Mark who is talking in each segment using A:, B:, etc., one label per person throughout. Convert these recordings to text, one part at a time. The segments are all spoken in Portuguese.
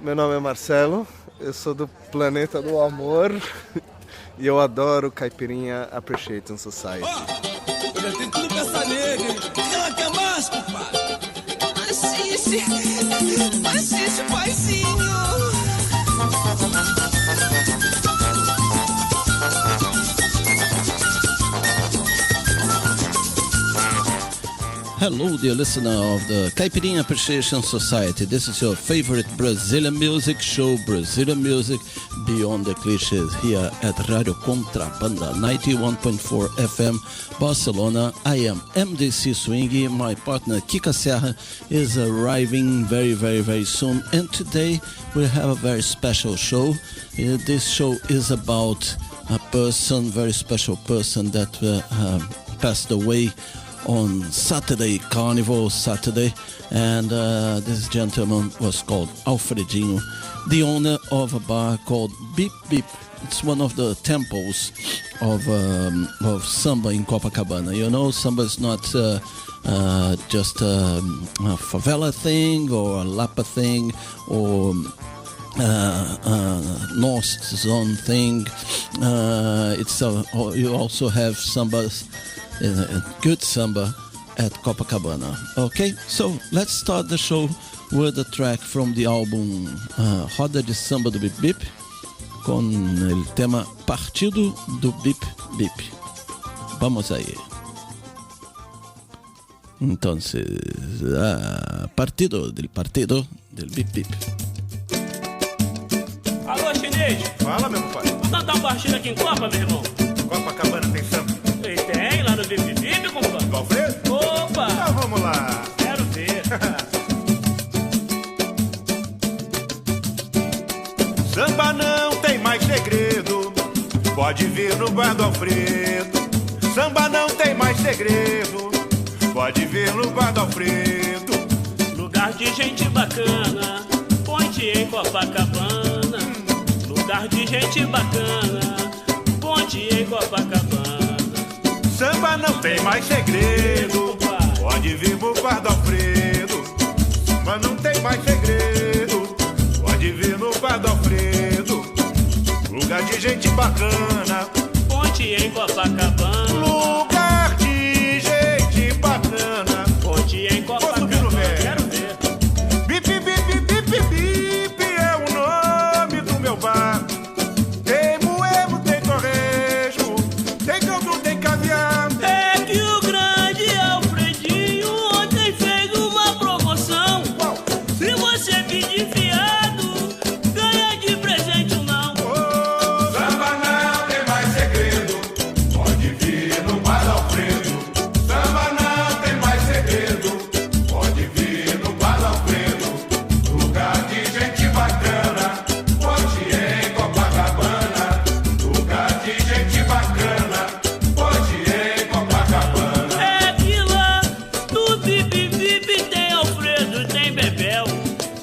A: Meu nome é Marcelo, eu sou do Planeta do Amor e eu adoro Caipirinha Appreciation Society.
B: Eu já tenho tudo pra essa nega, hein? Ela quer mais, compadre? Assiste, paizinho.
C: Hello, dear listener of the Caipirinha Appreciation Society. This is your favorite Brazilian music show, Brazilian music beyond the clichés, here at Radio Contrabanda 91.4 FM, Barcelona. I am MDC Swing. My partner Kika Serra is arriving very soon. And today we have a very special show. This show is about a person, very special person that passed away on Saturday, Carnival Saturday, and this gentleman was called Alfredinho, the owner of a bar called Bip Bip. It's one of the temples of samba in Copacabana. You know, samba is not just a favela thing or a Lapa thing or North Zone thing. You also have sambas, good samba at Copacabana. Okay, so let's start the show with a track from the album Roda de Samba do Bip Bip, com o tema Partido do Bip Bip. Vamos aí. Entonces, Partido del Bip Bip.
D: Alô, chinês?
E: Fala, meu pai.
D: Vamos cantar um partido aqui em Copa, meu irmão?
E: Copacabana tem samba?
D: Tem, lá no Bip Bip, compadre.
E: Do Alfredo?
D: Opa!
E: Então vamos lá.
D: Quero ver.
E: Samba não tem mais segredo, pode vir no bar do Alfredo. Samba não tem mais segredo, pode vir no bar do Alfredo.
D: Lugar de gente bacana, ponte em Copacabana. Lugar de gente bacana, ponte em Copacabana.
E: Samba não tem mais segredo, pode vir pro bar do Alfredo. Samba não tem mais segredo, pode vir no bar do Alfredo. Lugar de gente bacana,
D: ponte em Copacabana.
E: Lugar de gente bacana,
D: ponte em Copacabana. Quero ver.
E: Bip, bip, bip, bip, bip é o nome do meu bar. Tem moemo, tem torresmo, tem caldo, tem caviar.
D: É que o grande Alfredinho ontem fez uma promoção. Se você pedir fiado, ganha de presente um não.
E: Samba não tem mais segredo, pode vir no bar do Alfredo. Samba não tem mais segredo, pode vir no bar do Alfredo. Lugar de gente bacana, pode ir em Copacabana. Lugar de gente bacana, pode ir em Copacabana.
D: É que lá no Bip Bip tem Alfredo, tem Bebel,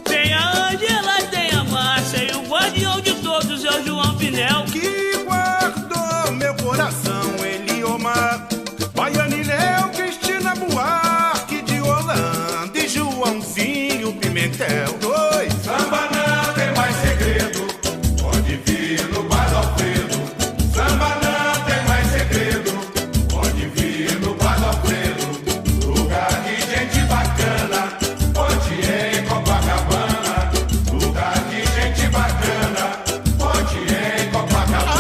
D: tem a Angela, tem a Márcia e o guardião de todos é o João Pinel.
E: Que guardou meu coração, Eliomar, Baianinel, Cristina, Buarque de Holanda e Joãozinho Pimentel. Dois. Samba não tem mais segredo, pode vir no bar do Alfredo. Samba não tem mais segredo, pode vir no bar do Alfredo. Lugar de gente bacana, pode ir em Copacabana. Lugar de gente bacana, pode ir em Copacabana.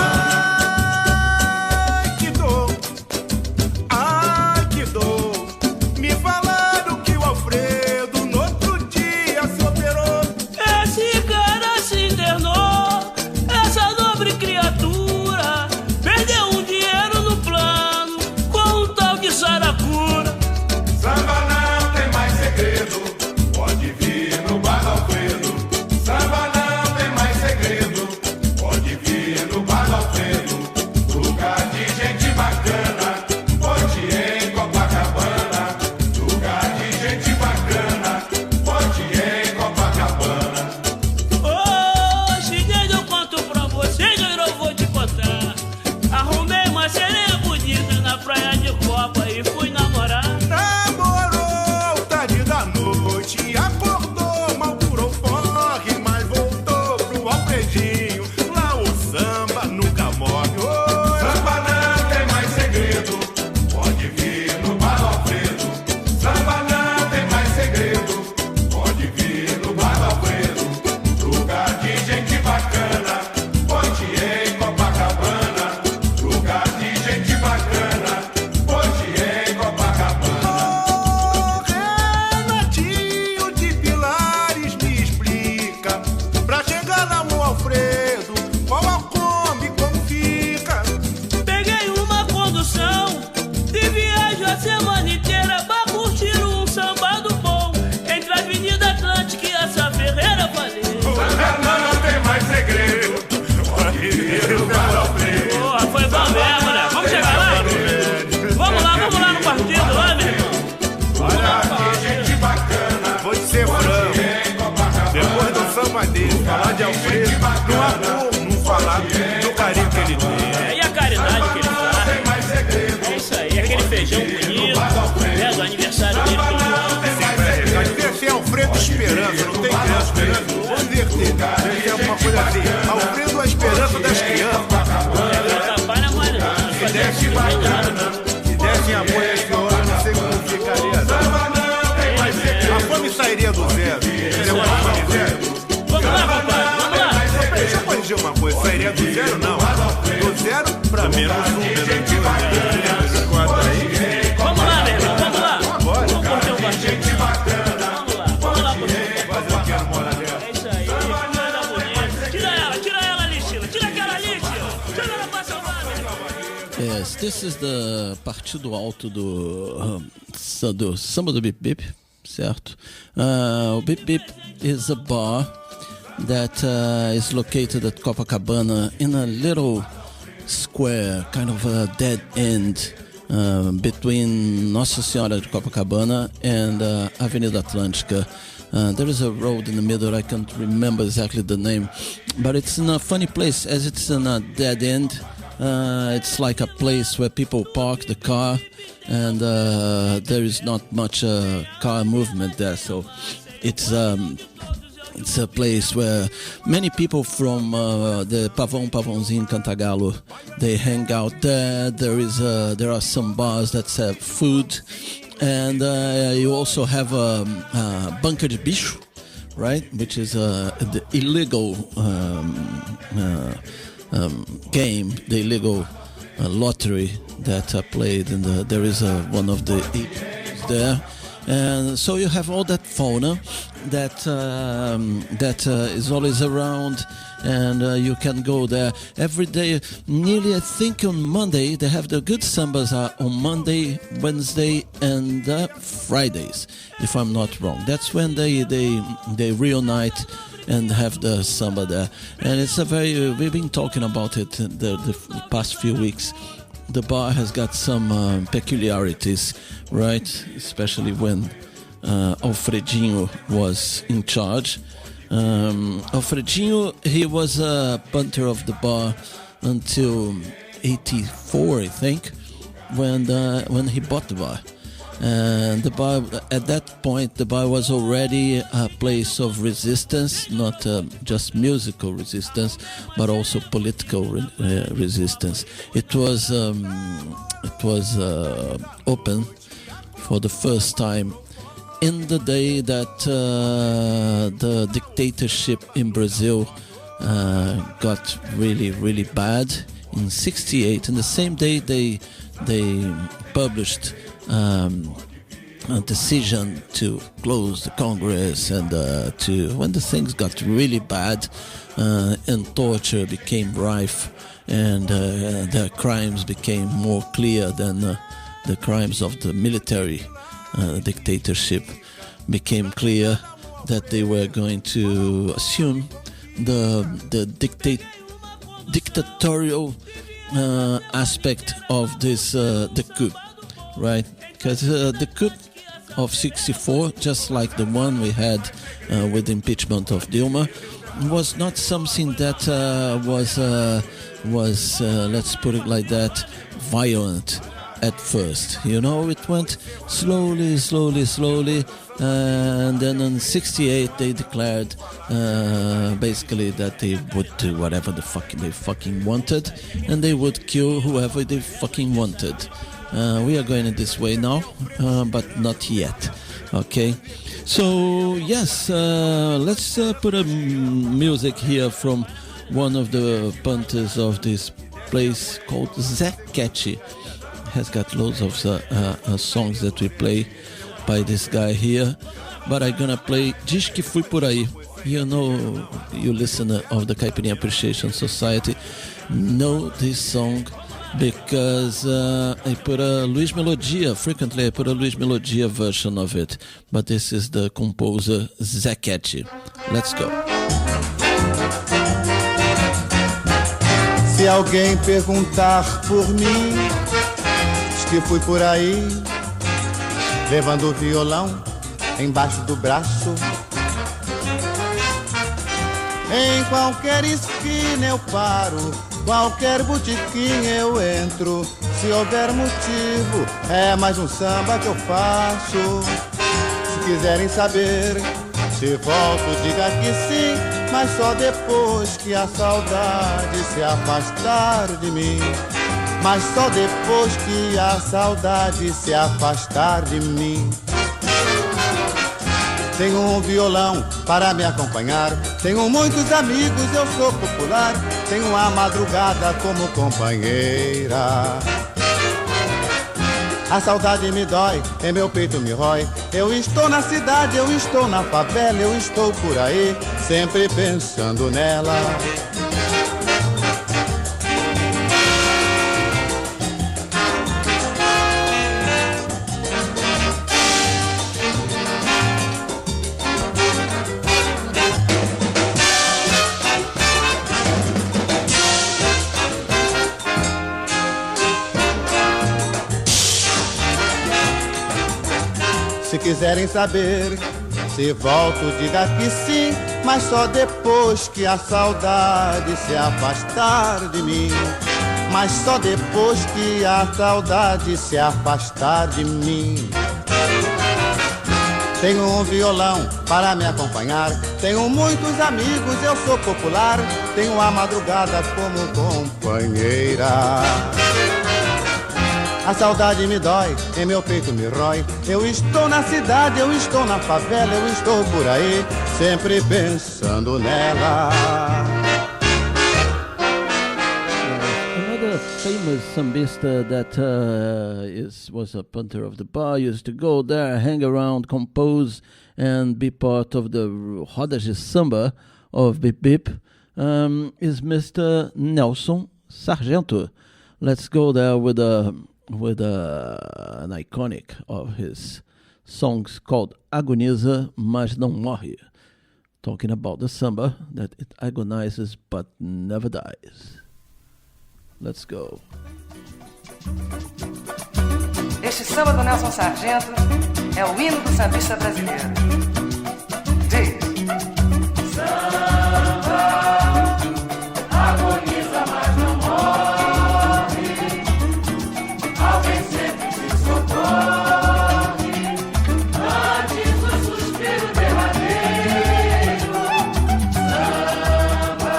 E: tema dele, falar de Alfredo, no amor, no falar do carinho que ele tem.
D: E a caridade que ele faz. É isso aí, aquele feijão bonito, né, do aniversário dele todo ano.
E: Deve ser Alfredo Esperança, não tem criança esperança, vou inverter, deve ser alguma coisa assim. Alfredo a esperança das crianças.
D: Papai na mãe,
E: Se desse amor a esse homem, eu não sei como ficaria. A fome sairia do zero. Seria uma fome zero.
D: Vamos lá, papai, vamos lá.
E: Deixa eu dizer uma coisa, sairia do zero não. Do zero pra menos um,
D: Vamos lá, meu irmão, vamos lá.
E: Agora.
D: Vamos curtir um bastante. Vamos lá, por favor. É isso aí, coisa bonita. Tira ela ali, Sheila. Tira aquela ali, Sheila. Tira ela pra salvar, meu irmão.
C: Yes, this is the partido alto do samba do Bip Bip, certo? O Bip Bip is a bar that is located at Copacabana in a little square, kind of a dead end between Nossa Senhora de Copacabana and Avenida Atlântica. There is a road in the middle, I can't remember exactly the name, but it's in a funny place as it's in a dead end. It's like a place where people park the car and there is not much car movement there, so it's a place where many people from the Pavãozinho Cantagalo, they hang out there. There are some bars that serve food, and you also have a banca de bicho, right, which is the illegal game, the illegal lottery that played in there is one of the there. And so you have all that fauna that is always around, and you can go there every day. Nearly, I think on Monday they have the good sambas are on Monday, Wednesday, and Fridays, if I'm not wrong. That's when they reunite and have the samba there. And it's we've been talking about it the past few weeks. The bar has got some peculiarities, right? Especially when Alfredinho was in charge. Alfredinho, he was a punter of the bar until 1984, I think, when he bought the bar. And the bar, at that point, the bar was already a place of resistance, not just musical resistance, but also political resistance. It was open for the first time in the day that the dictatorship in Brazil got really, really bad in '68. And the same day they published a decision to close the Congress, and when the things got really bad and torture became rife, and the crimes became more clear than the crimes of the military dictatorship, became clear that they were going to assume the dictatorial aspect of this the coup, right? Because the coup of '64, just like the one we had with the impeachment of Dilma, was not something that was let's put it like that, violent at first. You know, it went slowly, and then in '68 they declared basically that they would do whatever the fuck they fucking wanted, and they would kill whoever they fucking wanted. We are going this way now, but not yet. Okay, so yes, let's put a music here from one of the punters of this place called Zé Keti. Has got loads of songs that we play by this guy here, but I'm gonna play Diz Que Fui Por Aí. You know, you listener of the Caipirinha Appreciation Society know this song because I put a Luiz Melodia, frequently I put a Luiz Melodia version of it, but this is the composer Zé Keti. Let's go.
F: Se alguém perguntar por mim, diz que fui por aí, levando o violão embaixo do braço. Em qualquer esquina eu paro, qualquer botequim eu entro. Se houver motivo, é mais um samba que eu faço. Se quiserem saber, se volto, diga que sim, mas só depois que a saudade se afastar de mim. Mas só depois que a saudade se afastar de mim. Tenho um violão para me acompanhar, tenho muitos amigos, eu sou popular, tenho a madrugada como companheira. A saudade me dói, em meu peito me rói. Eu estou na cidade, eu estou na favela, eu estou por aí, sempre pensando nela. Se quiserem saber, se volto, diga que sim, mas só depois que a saudade se afastar de mim. Mas só depois que a saudade se afastar de mim. Tenho um violão para me acompanhar, tenho muitos amigos, eu sou popular, tenho a madrugada como companheira. A saudade me dói, em meu peito me rói. Eu estou na cidade, eu estou na favela, eu estou por aí, sempre pensando nela.
C: Another famous sambista that was a punter of the bar, used to go there, hang around, compose, and be part of the roda de samba of Bip Bip, is Mr. Nelson Sargento. Let's go there with an iconic of his songs called Agoniza, mas não morre. Talking about the samba that it agonizes but never dies. Let's go.
G: Este samba do Nelson Sargento é o hino do sambista brasileiro. Diz: samba agoniza, mas não morre. Alguém sempre te socorre antes do suspiro derradeiro. Samba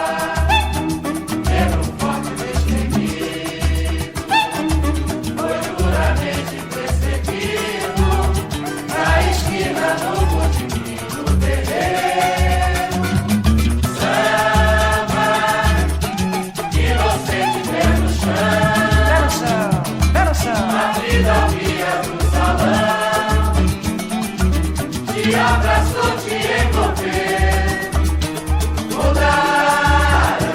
G: Pedro forte destemido, foi duramente perseguido na esquina do botequim do terreiro. Samba inocente pé no chão. A tridade do salão te abraçou, te envolveu, mudaram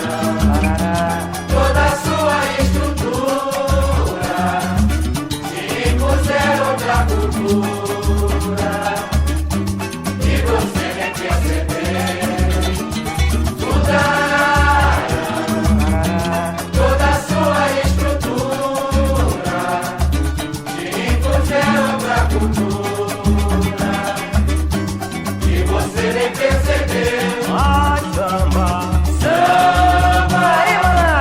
G: toda a sua estrutura, te impuseram outra cultura e você nem percebeu. Mudaram toda a sua estrutura, outra cultura e você nem percebeu. Ai, samba, samba, aí, maná,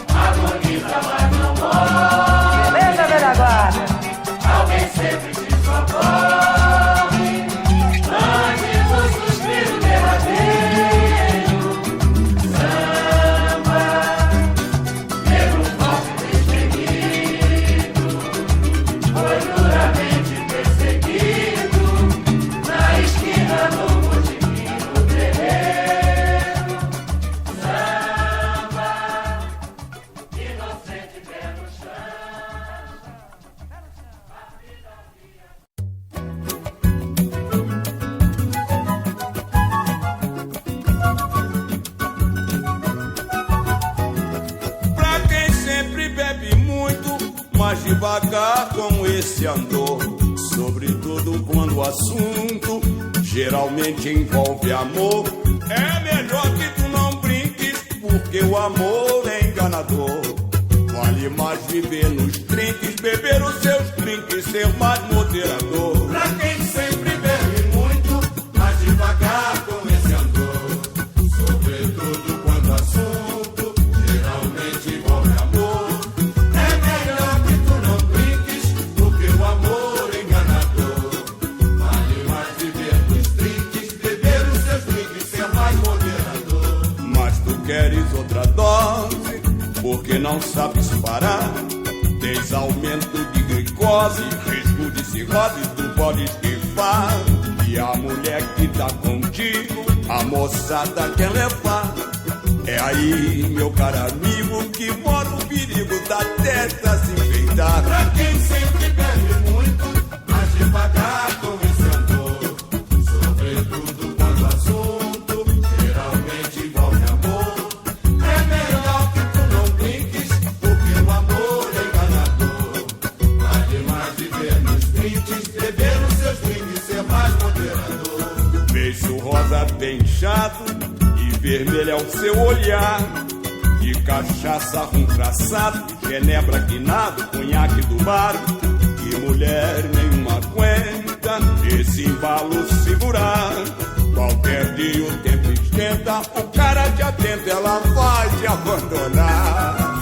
G: agoniza, mas não morre. Beleza, velha guarda, alguém sempre te socorre antes do suspiro derradeiro. Samba, negro forte destemido, foi duramente perseguido na esquina do botequim do terreiro. Samba inocente pé no chão.
E: Pra quem sempre bebe muito, mas devagar com esse andor, sobretudo quando o assunto geralmente envolve amor, é melhor que tu não brinques, porque o amor é enganador. Vale mais viver nos trinques, beber os seus drinks, ser mais moderador. Pra quem sempre bebe muito, mas devagar com esse andor, sobretudo queres outra dose, porque não sabes parar. Tens aumento de glicose, risco de cirrose, tu podes pifar. E a mulher que tá contigo, a moçada quer levar. É aí, meu caro amigo, que mora o perigo da testa se enfeitar. Pra quem sempre bebe muito, mas devagar com esse amor, sobretudo quando o assunto geralmente envolve amor. É melhor que tu não brinques, porque o amor é enganador. Vale mais viver nos drinks, beber nos seus drinks, ser mais moderador. Beijo rosa bem chato, vermelho é o seu olhar. De cachaça, rum traçado, genebra guinado, conhaque do bar. Que mulher nenhuma aguenta esse embalo segurar. Qualquer dia o tempo esquenta, o cara te atenta, ela vai te abandonar.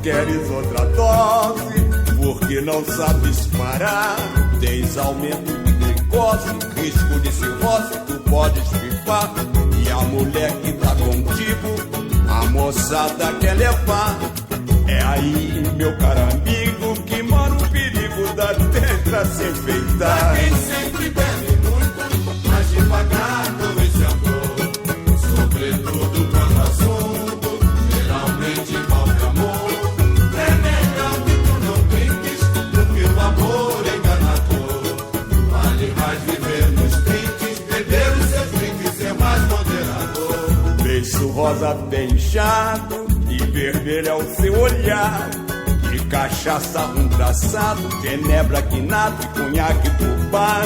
E: Queres outra dose, porque não sabes parar. Tens aumento de glicose, risco de cirrose, tu podes pifar. E a mulher que tá contigo, a moçada quer levar. É aí, meu caro amigo, que mora o perigo da testa se enfeitar. Pra quem sempre bebe muito, mas devagar com esse amor, sobretudo quando o assunto geralmente envolve amor. Beijo rosa bem chato, e vermelho é o seu olhar. De cachaça, rum traçado, genebra guinado e conhaque do bar.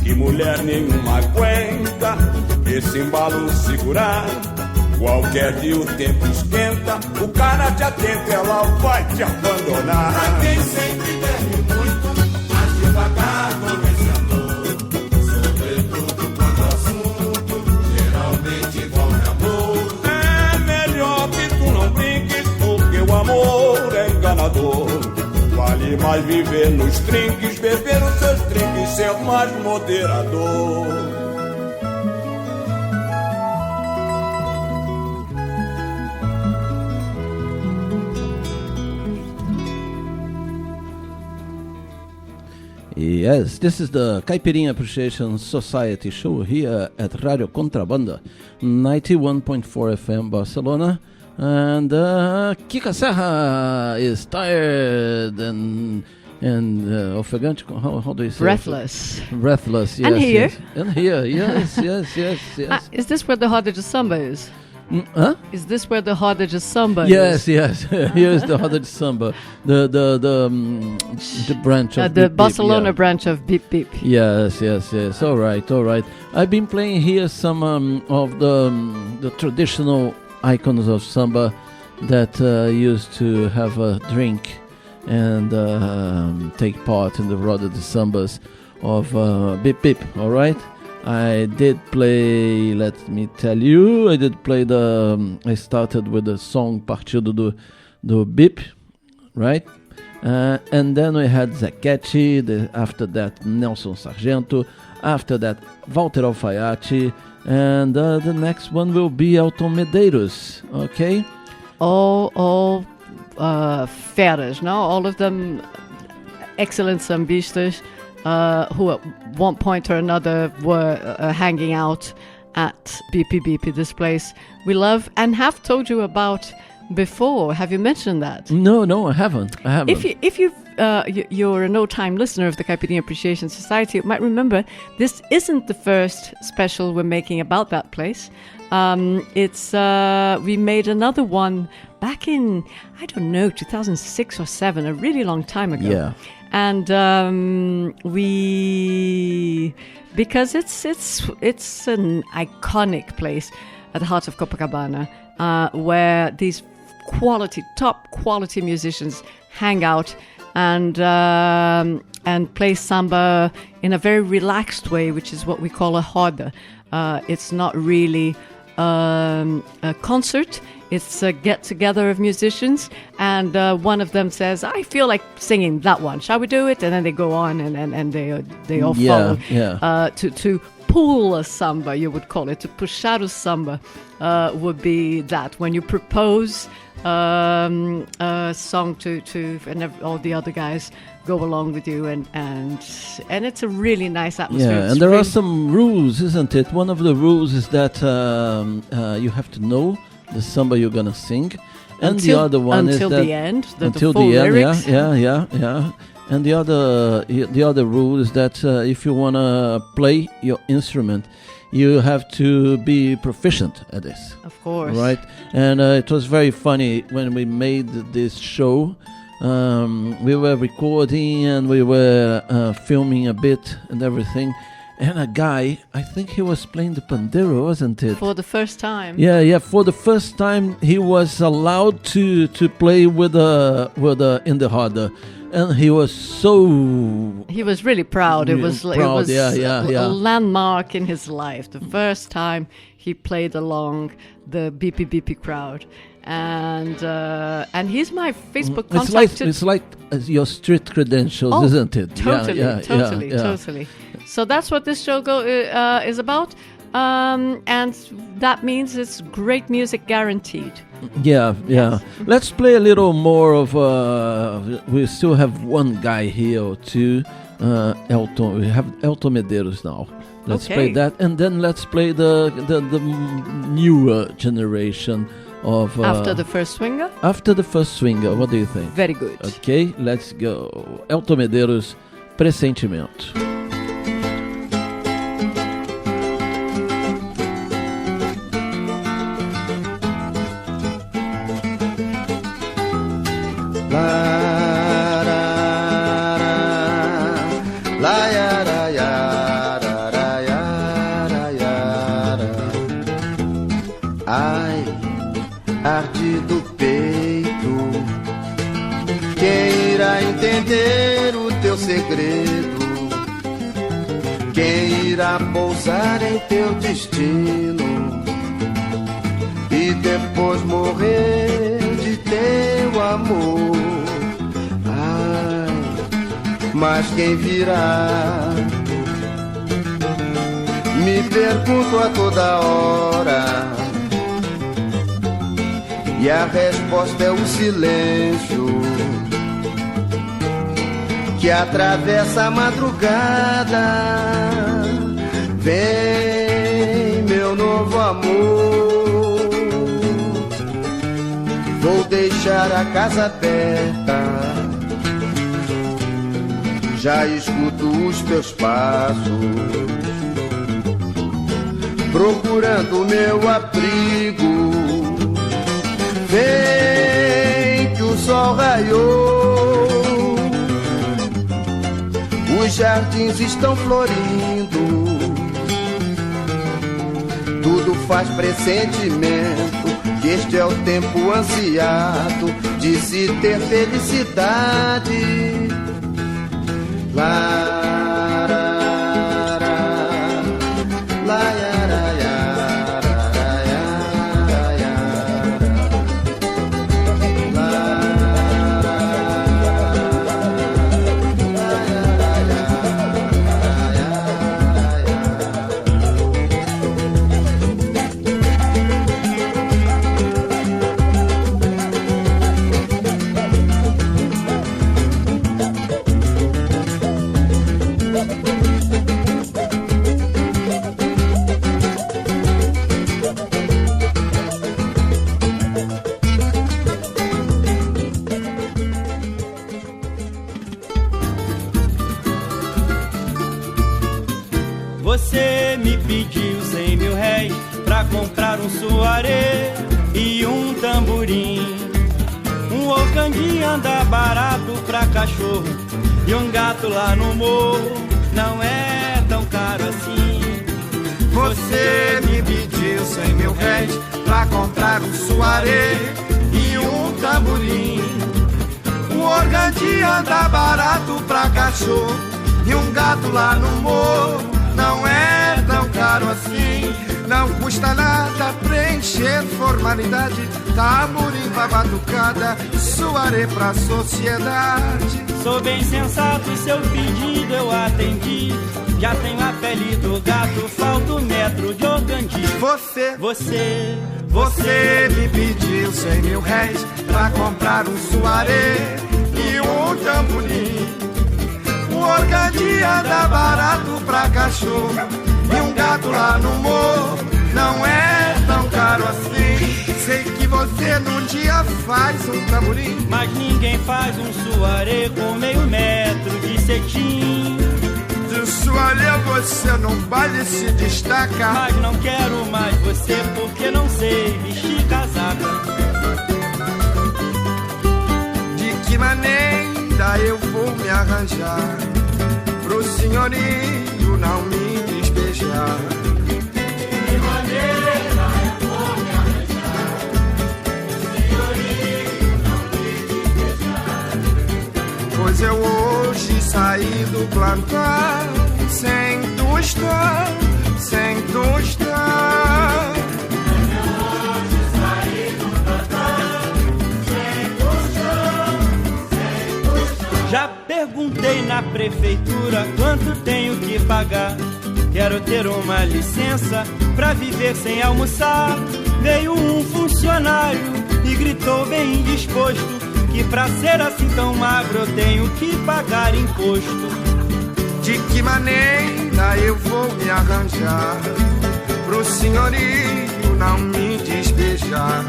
E: Que mulher nenhuma aguenta esse embalo segurar. Qualquer dia o tempo esquenta, o cara te atenta, ela vai te abandonar. Pra quem sempre bebe muito, mas devagar com esse amor, sobretudo quando o assunto geralmente envolve amor. É melhor que tu não brinques, porque o amor é enganador. Vale mais viver nos trinques, beber os seus trinques, ser mais moderador.
C: Yes, this is the Caipirinha Appreciation Society show here at Radio Contrabanda, 91.4 FM Barcelona. And Kika Serra is tired and ofegante. How do you say?
H: Breathless.
C: Breathless, yes.
H: And here.
C: Yes. And here, yes.
H: Is this where the Roda de Samba is?
C: Huh?
H: Is this where the Roda de Samba
C: yes,
H: is?
C: Yes. Here is the Roda de Samba, the branch of
H: the
C: Bip
H: Barcelona
C: Bip, yeah.
H: branch of Bip Bip.
C: Yes. All right. I've been playing here some of the traditional icons of samba that used to have a drink and take part in the Roda de Sambas of Bip Bip. All right. I did play, let me tell you, I started with the song Partido do Bip, right? And then we had Zequete, after that Nelson Sargento, after that Walter Alfaiate, and the next one will be Elton Medeiros, okay?
H: All feras, no? All of them excellent sambistas. Who at one point or another were hanging out at BP, this place we love and have told you about before. Have you mentioned that?
C: No, I haven't.
H: If you're an old-time listener of the Caipirinha Appreciation Society, you might remember this isn't the first special we're making about that place. We made another one back in, 2006 or 7, a really long time ago.
C: Yeah.
H: And because it's an iconic place at the heart of Copacabana, where these top quality musicians hang out, and and play samba in a very relaxed way, which is what we call a roda. It's not really a concert. It's a get-together of musicians, and one of them says, I feel like singing that one. Shall we do it? And then they go on, and they all follow. To pull a samba, you would call it. To puxar o samba would be that. When you propose a song to and all the other guys go along with you, and it's a really nice atmosphere.
C: Yeah, and there are some rules, isn't it? One of the rules is that you have to know the samba you're gonna sing, and the other one is that
H: until the end,
C: until
H: the full
C: the end.
H: lyrics.
C: Yeah. And the other rule is that if you wanna play your instrument, you have to be proficient at this.
H: Of course.
C: Right? And it was very funny when we made this show. We were recording and we were filming a bit and everything. And a guy, I think he was playing the pandeiro, wasn't it?
H: For the first time.
C: Yeah. For the first time, he was allowed to play with in the roda. And he was
H: He was really proud. It was
C: a
H: landmark in his life. The first time he played along the Bip Bip crowd, and he's my Facebook contact.
C: It's like your street credentials, isn't it?
H: Totally. So that's what this show is about, and that means it's great music guaranteed.
C: Yeah. Let's play a little more of. We still have one guy here or two. Elton. We have Elton Medeiros now. Let's play that, and then let's play the newer generation of.
H: After the first swinger.
C: After the first swinger, what do you think?
H: Very good.
C: Okay, let's go. Elton Medeiros, Pressentimento.
F: Ai, arde do peito, quem irá entender o teu segredo? Quem irá pousar em teu destino e depois morrer de teu amor? Ai, mas quem virá? Me pergunto a toda hora, e a resposta é o silêncio que atravessa a madrugada. Vem, meu novo amor, vou deixar a casa aberta, já escuto os teus passos, procurando meu abrigo. Vem que o sol raiou, os jardins estão florindo, tudo faz pressentimento que este é o tempo ansiado de se ter felicidade.
I: Você me pediu 100 mil réis pra comprar um soaré e um tamborim. Um ocandi anda barato pra cachorro e um gato lá no morro não é tão caro assim.
E: Você me pediu 100 mil réis pra comprar um soaré e um tamborim. Um
F: organdi anda barato pra cachorro, e um gato lá no morro não é tão caro assim. Não custa nada preencher formalidade, tamurimba batucada, suaré pra sociedade.
I: Sou bem sensato e seu pedido eu atendi. Já tenho a pele do gato, falta um metro de organdi.
F: Você me pediu 100 mil réis pra comprar um suaré e um tamborim. O organdi anda barato pra cachorro, e um gato lá no morro não é tão caro assim. Sei que você num dia faz um tamborim,
I: mas ninguém faz um suaré com meio metro de cetim.
F: De suaré você num baile se destaca,
I: mas não quero mais você porque não sei vestir casaca.
F: De que maneira eu vou me arranjar pro senhorio não me despejar?
B: De maneira eu vou me arranjar pro senhorio não me despejar?
F: Pois eu hoje saí do plantão sem tostão, sem tostão.
B: Pois eu hoje saí do plantão sem tostão, sem tostão.
I: Já perguntei na prefeitura quanto tenho que pagar. Quero ter uma licença pra viver sem almoçar. Veio um funcionário e gritou bem indisposto que pra ser assim tão magro eu tenho que pagar imposto.
F: De que maneira eu vou me arranjar pro senhorio não me despejar?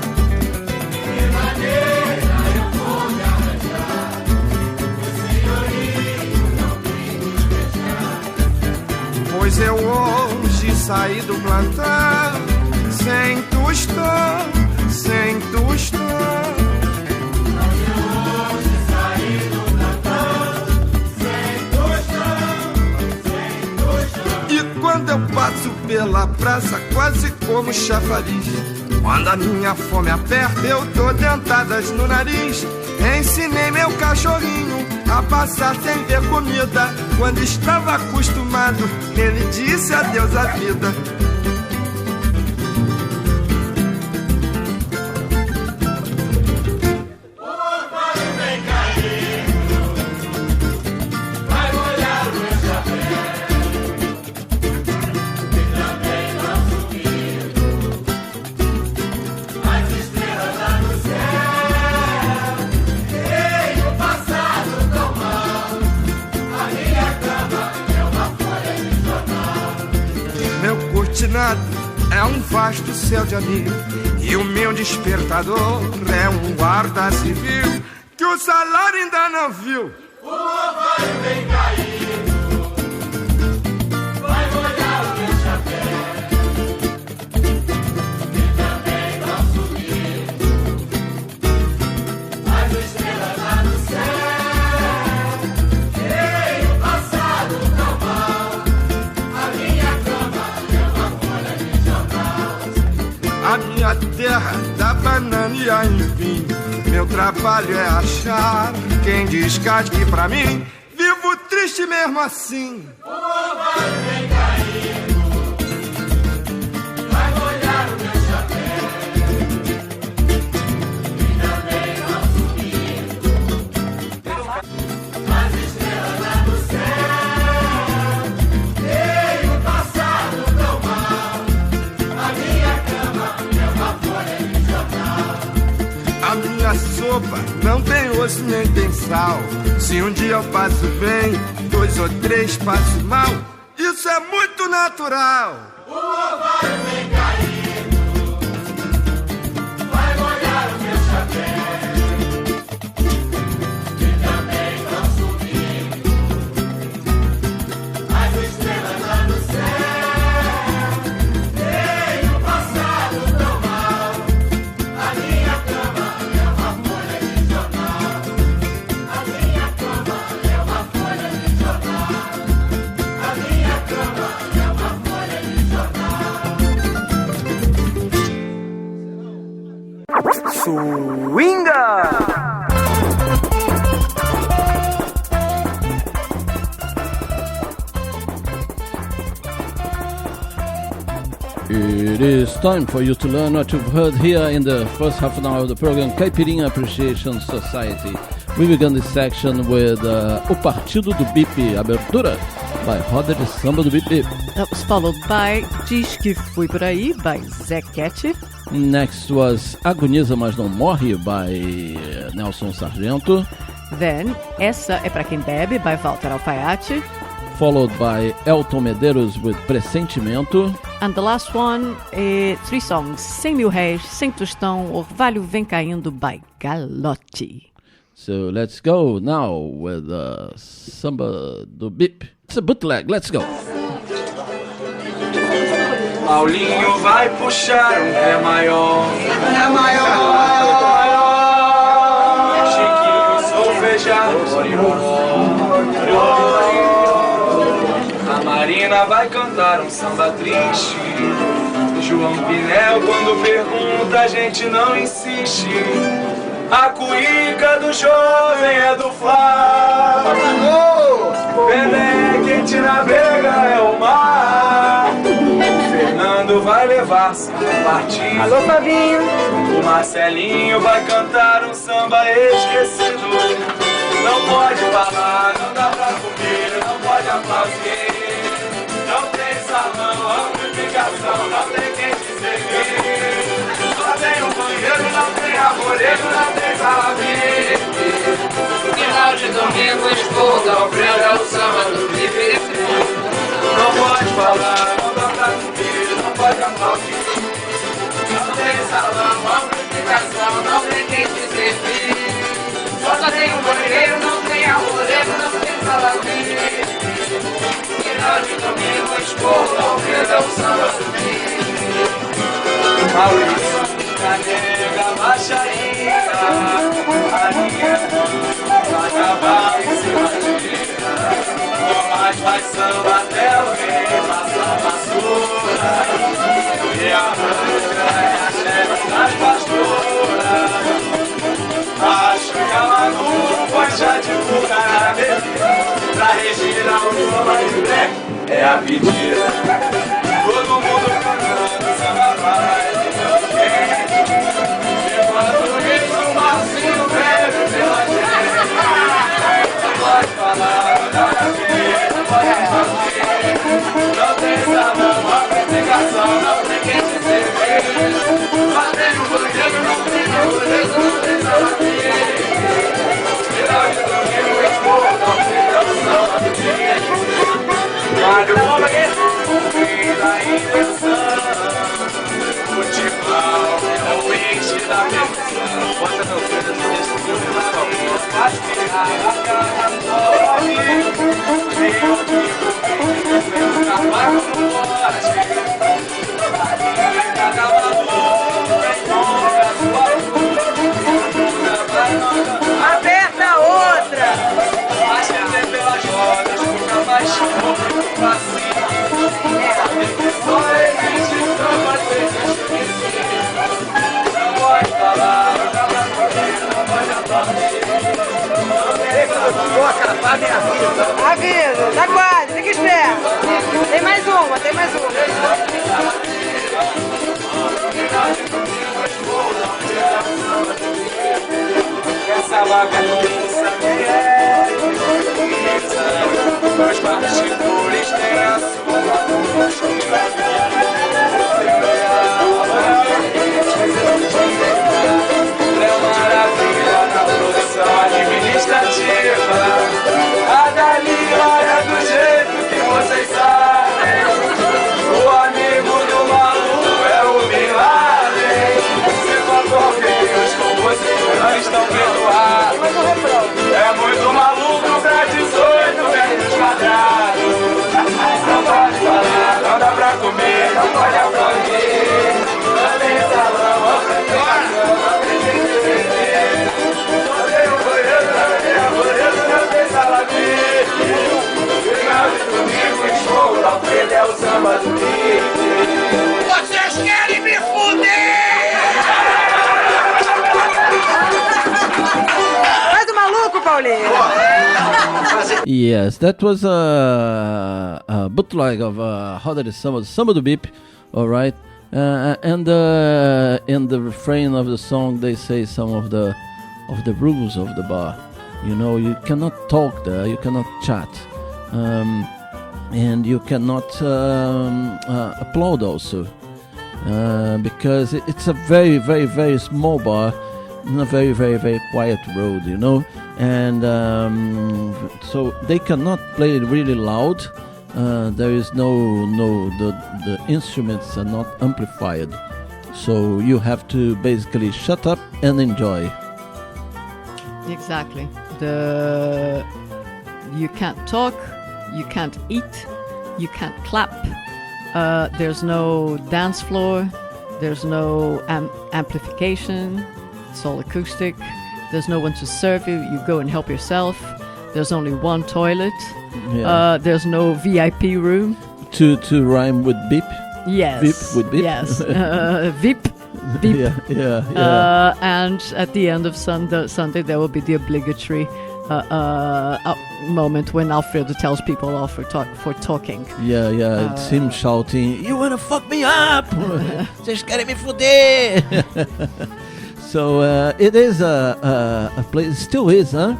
B: De maneira eu vou me arranjar pro senhorio não me despejar?
F: Pois eu hoje saí do plantão sem tostão, sem tostão. Quando eu passo pela praça, quase como chafariz. Quando a minha fome aperta, eu dou dentadas no nariz. Ensinei meu cachorrinho a passar sem ver comida. Quando estava acostumado, ele disse adeus à vida. É um vasto céu de anil, e o meu despertador é um guarda civil que o salário ainda não viu.
B: O orvalho vem caído, vai molhar o meu chapéu, e também não sumir as estrelas lá no céu. Tenho passado tão mal, a minha cama é uma folha de jornal.
F: A minha terra da banana e aipim, meu trabalho é achar quem descasque pra mim. Vivo triste mesmo assim.
B: O orvalho vem caído, vai molhar o meu chapéu, e também não sumir as estrelas lá no céu. Tenho passado tão mal, a minha cama é uma folha de jornal.
F: A minha sopa não tem osso nem tem sal. Se um dia eu passo bem, 2 ou 3 passo mal. Isso é muito natural.
B: O orvalho vem caído, vai molhar o meu chapéu, e também não sumir as estrelas lá no céu. Tenho passado tão mal, a minha cama é uma folha de jornal. A minha cama é uma folha de jornal. A minha cama é uma folha de jornal.
F: Swinga!
C: It is time for you to learn what you've heard here in the first half an hour of the program, Caipirinha Appreciation Society. We began this section with O Partido do Bip, Abertura, by Roda de Samba do Bip Bip.
H: That was followed by Diz Que Fui Por Aí, by Zé Keti.
C: Next was Agoniza Mas Não Morre, by Nelson Sargento.
H: Then, Essa É Pra Quem Bebe, by Walter Alfaiate.
C: Followed by Elton Medeiros with Pressentimento.
H: And the last one, 3 songs, 100 Mil Réis, Sem Tostão, Orvalho Vem Caindo, by Gallotti.
C: So let's go now with Samba do Bip. It's a bootleg, let's go.
J: Paulinho vai puxar Ré maior. Ré maior. Chiquinho solfejar a Marina vai cantar samba triste. João Pinel quando pergunta a gente não insiste. A cuíca do jovem é do Flá. Pelé quem te navega é o mar. Fernando vai levar samba partido.
G: Alô, Fabinho.
J: O Marcelinho vai cantar samba esquecido. Não pode falar, não dá pra comer, não pode aplaudir. Não tem salão, amplificação, não tem quem te servir. Só tem banheiro, não tem arvoredo, não tem salamine.
B: Final de domingo, esporro, alfredo, é o samba do Bip Bip.
J: Não pode falar, não dá pra comer, não pode aplaudir.
B: Não tem salão, amplificação, não tem quem te servir. Só tem banheiro, não tem arvoredo, não tem salamine. Final de domingo, esporro, alfredo, é o samba do Bip.
J: Maurício, carrega a baixaria. A linha vai acabar em cima de mim. Tomás vai samba até o rei, passa a vassoura. E arranja a chefe das pastoras. Acho que a Manu foi já divulgar a bebida. Pra regirar o samba de breque é a pedida. Todo mundo cantando samba vai. Enquanto isso o Marcinho bebe pela gente. Não pode falar, não dá pra ver, não pode fazer. Não tem salão, amplificação, não tem quem te servir. Só tem banheiro, não tem arvoredo, não tem salamine. Final de domingo, esporro, não fica o samba do dia. Mário Fim da invenção. Futebol é o eixo da pensão. Bota meu filho nesse filme, por favor. Acho que a cara dorme. Meu amigo, meu cavaco no pote. Cada maluco em longa sua lua.
G: Aperta a outra.
J: Acho que até pelas rodas fica mais chuva pra cima. Só existe samba sem esquecer. Não pode falar, não dá pra correr, não pode aplaudir. Não tem salão,
G: Avisa, tá quase, fica esperto. Tem mais uma, tem mais uma.
J: essa bagunça que é luiza. Meus bastidores têm a sua postura. É maravilha na produção administrativa. A Dalila é do jeito que vocês sabem. O amigo do maluco é o Bin Laden. Se concorrem, os compositores estão perdoados. É muito maluco pra 18 metros quadrados. Não pode falar, não dá pra comer, não pode aplaudir. Não tem salão, não tem cama, não tem quem se vender. Não tem um banheiro, não tem arvoredo, não tem salamine. Final de domingo, esporro, alfredo é o samba do Bip.
B: Vocês querem me fuder?
G: Faz o maluco, Paulinho.
C: Yes, that was a bootleg of Roda de Samba do Bip, All right, and in the refrain of the song, they say some of the rules of the bar. You know, you cannot talk there, you cannot chat, and you cannot applaud also, because it's a very, very, very small bar in a very, very, very quiet road, you know, and so they cannot play really loud. There is the instruments are not amplified, so you have to basically shut up and enjoy.
H: Exactly. You can't talk, you can't eat, you can't clap. There's no dance floor, there's no amplification. It's all acoustic. There's no one to serve you. You go and help yourself. There's only one toilet.
C: Yeah.
H: There's no VIP room.
C: To rhyme with Bip.
H: Yes.
C: Vip with Bip.
H: Yes. Vip. Bip.
C: Yeah.
H: And at the end of Sunday, there will be the obligatory moment when Alfredo tells people off for talking.
C: Yeah. It's him shouting, "You wanna fuck me up? Vocês querem me fuder?" So it is a place. It still is, huh?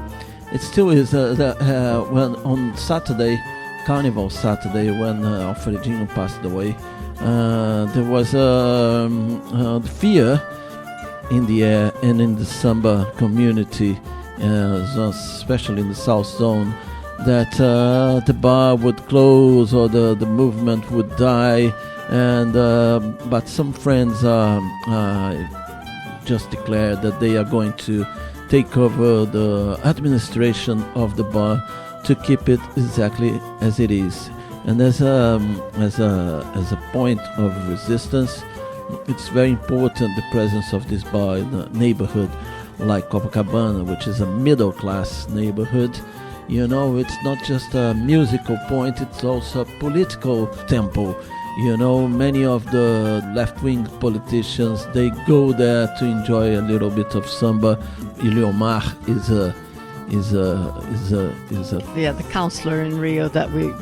C: It still is. When on Saturday, Carnival Saturday, when Alfredinho passed away, there was the fear in the air and in the samba community, especially in the South Zone, that the bar would close or the movement would die, and but some friends just declared that they are going to take over the administration of the bar to keep it exactly as it is. And as a point of resistance, it's very important the presence of this bar in a neighborhood like Copacabana, which is a middle class neighborhood. You know, it's not just a musical point, it's also a political temple. You know, many of the left-wing politicians, they go there to enjoy a little bit of samba. Iliomar is a
H: the councillor in Rio that we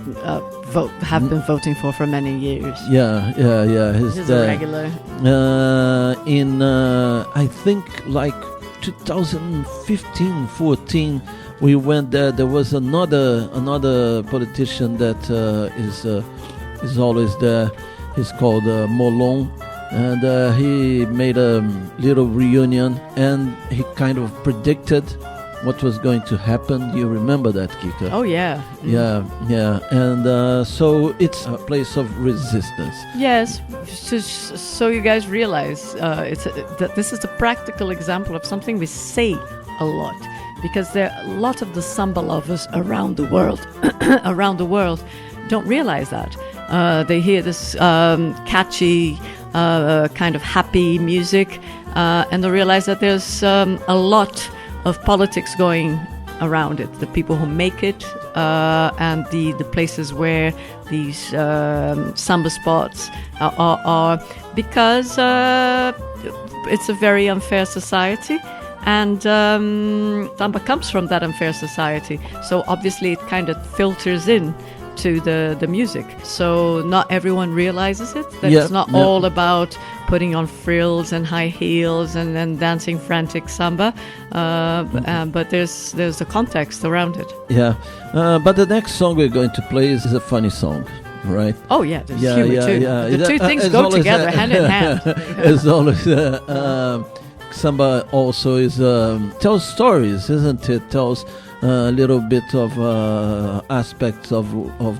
H: have been voting for many years.
C: Yeah.
H: He's a regular.
C: In I think like 2015-14, we went there. There was another politician that is always there. He's called Molon, and he made a little reunion, and he kind of predicted what was going to happen. Do you remember that, Kika?
H: Oh yeah.
C: Yeah. And so it's a place of resistance.
H: Yes. So you guys realize that this is a practical example of something we say a lot, because there are a lot of the samba lovers around the world don't realize that. They hear this catchy, kind of happy music, and they realize that there's a lot of politics going around it. The people who make it, and the places where these samba spots are, because it's a very unfair society. And samba comes from that unfair society. So obviously it kind of filters in to the music. So not everyone realizes it. That it's not all about putting on frills and high heels and dancing frantic samba. But there's a context around it.
C: Yeah. But the next song we're going to play is a funny song. Right.
H: Oh yeah, there's humor too. The two things go together, hand in hand.
C: As always, samba also is tells stories, isn't it? Tells a little bit of aspects of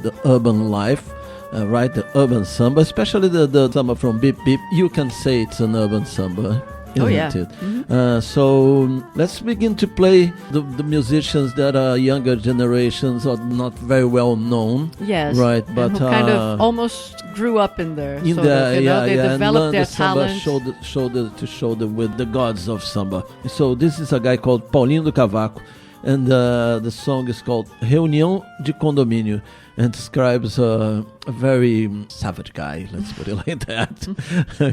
C: the urban life, right? The urban samba, especially the samba from Bip Bip. You can say it's an urban samba. Isn't it? Mm-hmm. So let's begin to play the musicians that are younger generations or not very well known.
H: Yes.
C: Right. But
H: who kind of almost grew up in there. They developed their talent.
C: Shoulder with the gods of samba. So this is a guy called Paulinho do Cavaco, and the song is called Reunião de Condomínio, and describes a very savage guy, let's put it like that,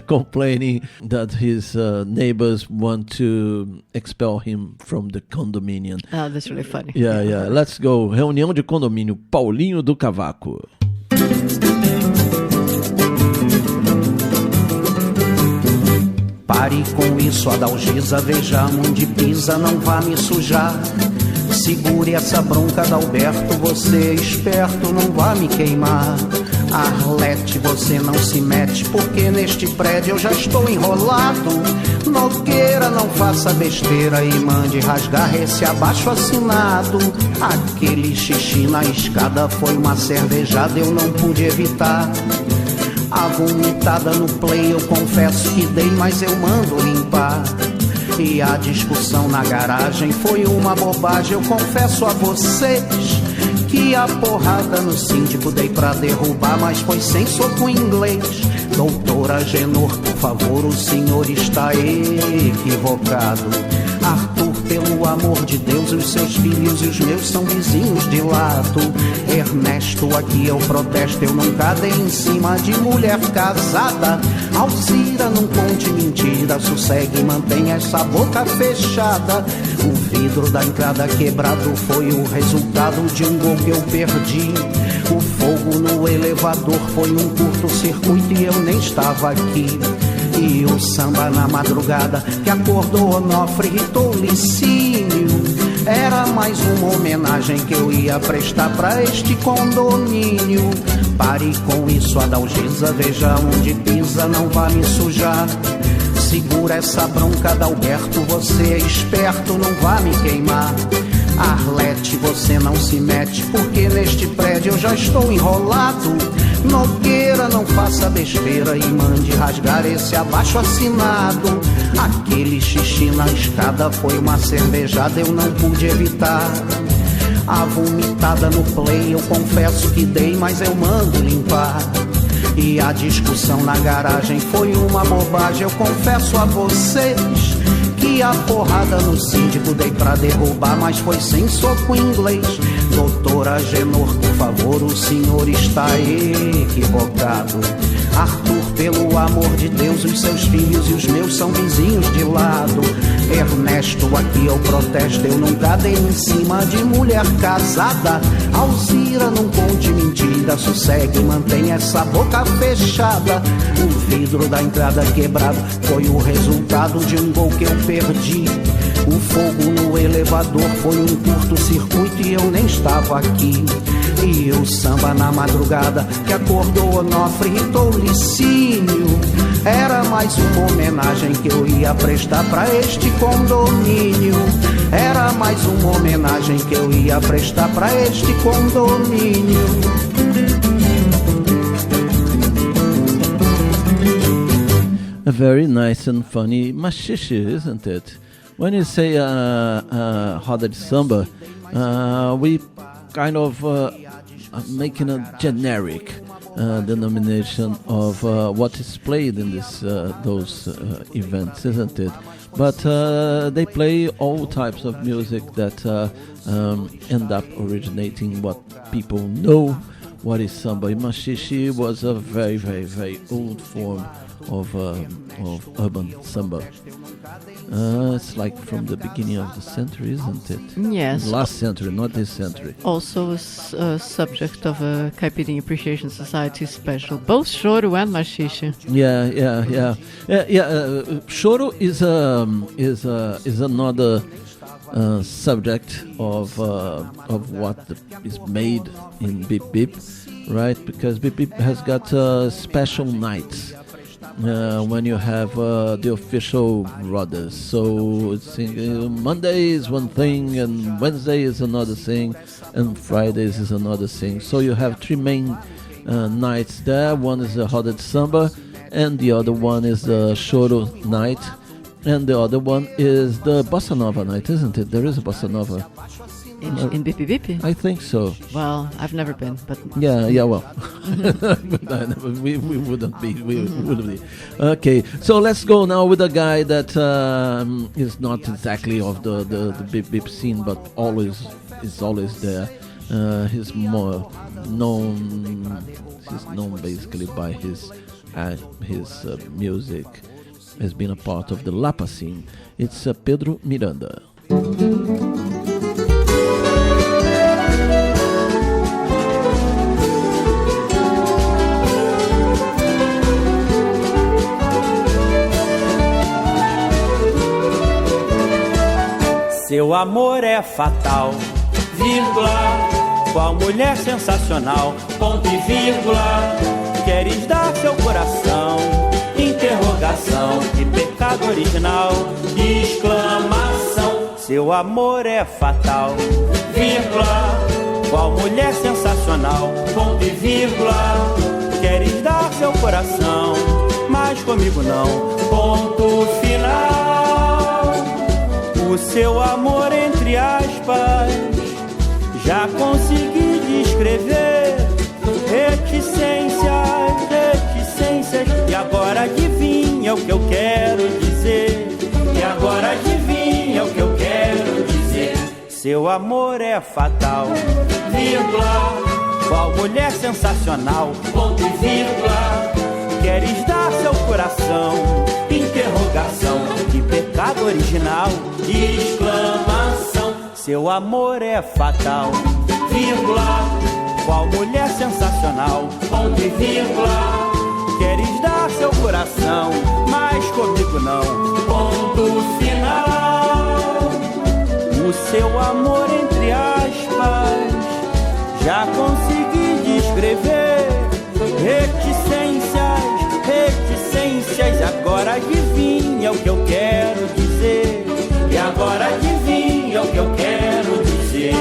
C: complaining that his neighbors want to expel him from the condominium.
H: Oh, that's really funny.
C: Yeah. Let's go. Reunião de Condomínio, Paulinho do Cavaco.
K: Pare com isso, Adalgisa, veja onde pisa, não vá me sujar. Segure essa bronca, Adalberto, você é esperto, não vá me queimar. Arlete, você não se mete, porque neste prédio eu já estou enrolado. Nogueira, não faça besteira e mande rasgar esse abaixo assinado. Aquele xixi na escada foi uma cervejada, eu não pude evitar. A vomitada no play eu confesso que dei, mas eu mando limpar. E a discussão na garagem foi uma bobagem, eu confesso a vocês que a porrada no síndico dei pra derrubar, mas foi sem soco inglês. Doutora Genor, por favor, o senhor está equivocado. Arthur, pelo amor de Deus, os seus filhos e os meus são vizinhos de lado. Ernesto, aqui eu protesto, eu nunca dei em cima de mulher casada. Alcira, não conte mentira, sossegue e mantenha essa boca fechada. O vidro da entrada quebrado foi o resultado de um gol que eu perdi. O fogo no elevador foi um curto-circuito e eu nem estava aqui. E o samba na madrugada que acordou Onofre, irritou Licínio. Era mais uma homenagem que eu ia prestar pra este condomínio. Pare com isso, Adalgisa, veja onde pisa, não vá me sujar. Segura essa bronca, Adalberto, você é esperto, não vá me queimar. Arlete, você não se mete, porque neste prédio eu já estou enrolado. Nogueira, não faça besteira e mande rasgar esse abaixo assinado. Aquele xixi na escada foi uma cervejada, eu não pude evitar. A vomitada no play eu confesso que dei, mas eu mando limpar. E a discussão na garagem foi uma bobagem, eu confesso a vocês que a porrada no síndico dei pra derrubar, mas foi sem soco inglês. Doutora Genor, por favor, o senhor está equivocado. Arthur, pelo amor de Deus, os seus filhos e os meus são vizinhos de lado. Ernesto, aqui eu protesto, eu nunca dei em cima de mulher casada. Alzira, não conte mentira, sossegue e mantenha essa boca fechada. O vidro da entrada quebrado foi o resultado de um gol que eu perdi. O fogo no elevador foi um curto-circuito e eu nem estava aqui. E o samba na madrugada que acordou Onofre, irritou Licínio. Era mais uma homenagem que eu ia prestar pra este condomínio. Era mais uma homenagem que eu ia prestar pra este condomínio.
C: A very nice and funny machixe, isn't it? When you say roda de samba, we kind of making a generic denomination of what is played in those events, isn't it? But they play all types of music that end up originating what people know what is samba. Machixe was a very, very, very old form of urban samba. It's like from the beginning of the century, isn't it?
H: Yes.
C: Last century, not this century.
H: Also a subject of a Caipirinha Appreciation Society special. Both choro and machixe.
C: Yeah. Choro is another subject of what is made in Bip Bip, right? Because Bip Bip has got special nights. When you have the official rodas, so it's Monday is one thing, and Wednesday is another thing, and Fridays is another thing. So you have three main nights there. One is the roda de samba, and the other one is the choro night, and the other one is the bossa nova night, isn't it? There is a bossa nova.
H: In Bip Bip?
C: I think so.
H: Well, I've never been, but
C: yeah. Well, we wouldn't be. Okay, so let's go now with a guy that is not exactly of the Bip Bip scene, but is always there. He's more known. He's known basically by his music. Has been a part of the Lapa scene. It's Pedro Miranda.
I: Seu amor é fatal, vírgula, qual mulher sensacional, ponto e vírgula, queres dar seu coração, interrogação, que pecado original, exclamação. Seu amor é fatal, vírgula, qual mulher sensacional, ponto e vírgula, queres dar seu coração, mas comigo não, ponto final. O seu amor entre aspas, já consegui descrever, reticências, reticências, e agora adivinha o que eu quero dizer, e agora adivinha o que eu quero dizer. Seu amor é fatal, vírgula, qual mulher sensacional, ponto e vírgula, queres dar seu coração, interrogação, que pecado original, exclamação. Seu amor é fatal, vírgula, qual mulher sensacional, ponto e vírgula, queres dar seu coração, mas comigo não, ponto final. O seu amor entre aspas, já consegui descrever, reticências, reticências, agora adivinha o que eu quero dizer, e agora adivinha o que eu quero dizer.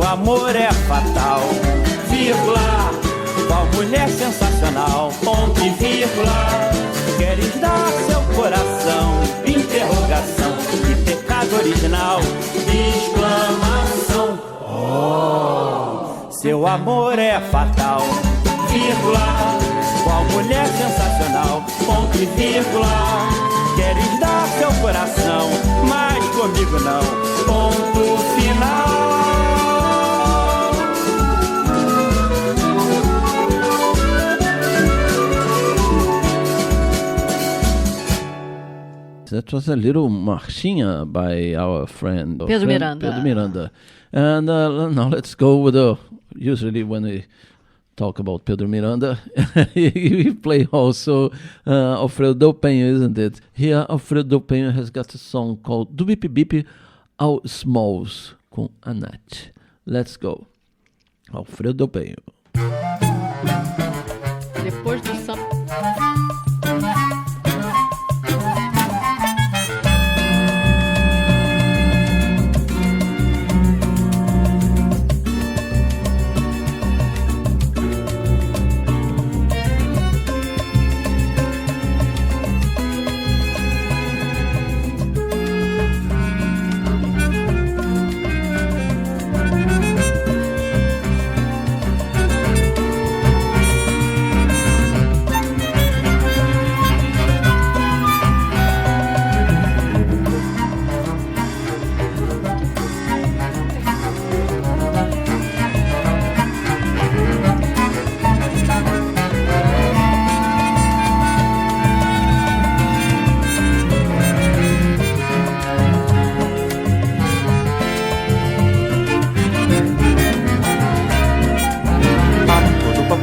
I: Amor é fatal, vírgula, qual mulher sensacional, ponto e vírgula, queres dar seu coração, interrogação, que pecado original, exclamação. Oh. Seu amor é fatal, vírgula, qual mulher sensacional, ponto e vírgula, queres dar seu coração, mas comigo não, ponto final.
C: That was a little marchinha by our friend
H: Pedro Miranda.
C: Pedro Miranda. And now let's go with usually when we talk about Pedro Miranda, we play also Alfredo Penho, isn't it? Here, Alfredo Penho has got a song called Do Bip Bip ao Smalls com Anat. Let's go. Alfredo Penho.
H: Depois do samba.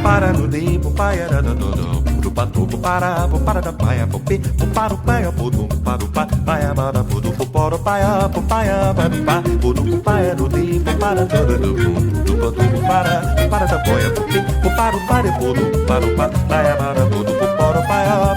E: para no de paia da do patupo para da paia popi para o paia pudu para o paia para pudu para o paia para pudu paia no de para do patupo para da paia popi para o paia pudu para o paia para pudu para o paia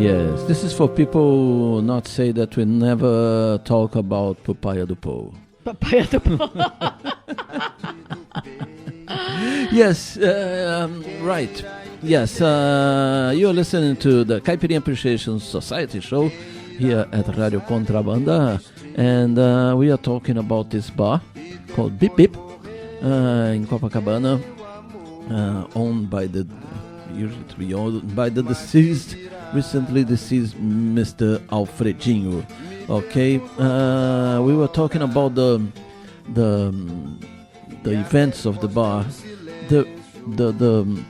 C: Yes, this is for people not say that we never talk about papaya do Pou.
H: Papaya do Pou.
C: Yes, right. Yes, you're listening to the Caipirinha Appreciation Society show here at Radio Contrabanda, and we are talking about this bar called Bip Bip in Copacabana, owned by the recently deceased Mr. Alfredinho. Okay, we were talking about the events of the bar, the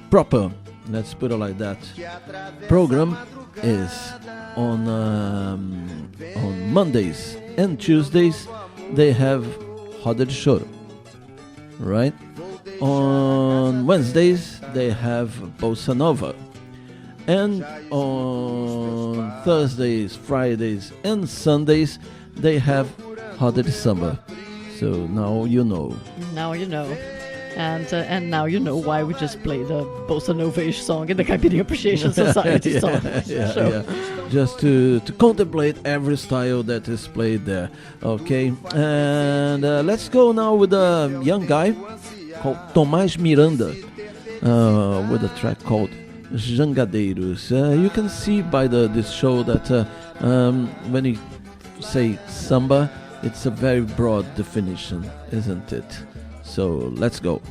C: proper, let's put it like that, program is on Mondays and Tuesdays. They have roda de choro, right? On Wednesdays they have bossa nova, and on Thursdays, Fridays, and Sundays they have roda de samba. So now you know.
H: Now you know. And now you know why we just play the bossa nova-ish song in the Caipirinha Appreciation Society show.
C: Yeah. Just to contemplate every style that is played there. Okay, and let's go now with a young guy called Tomáz Miranda with a track called Jangadeiros. You can see by this show that when you say samba, it's a very broad definition, isn't it? So let's go.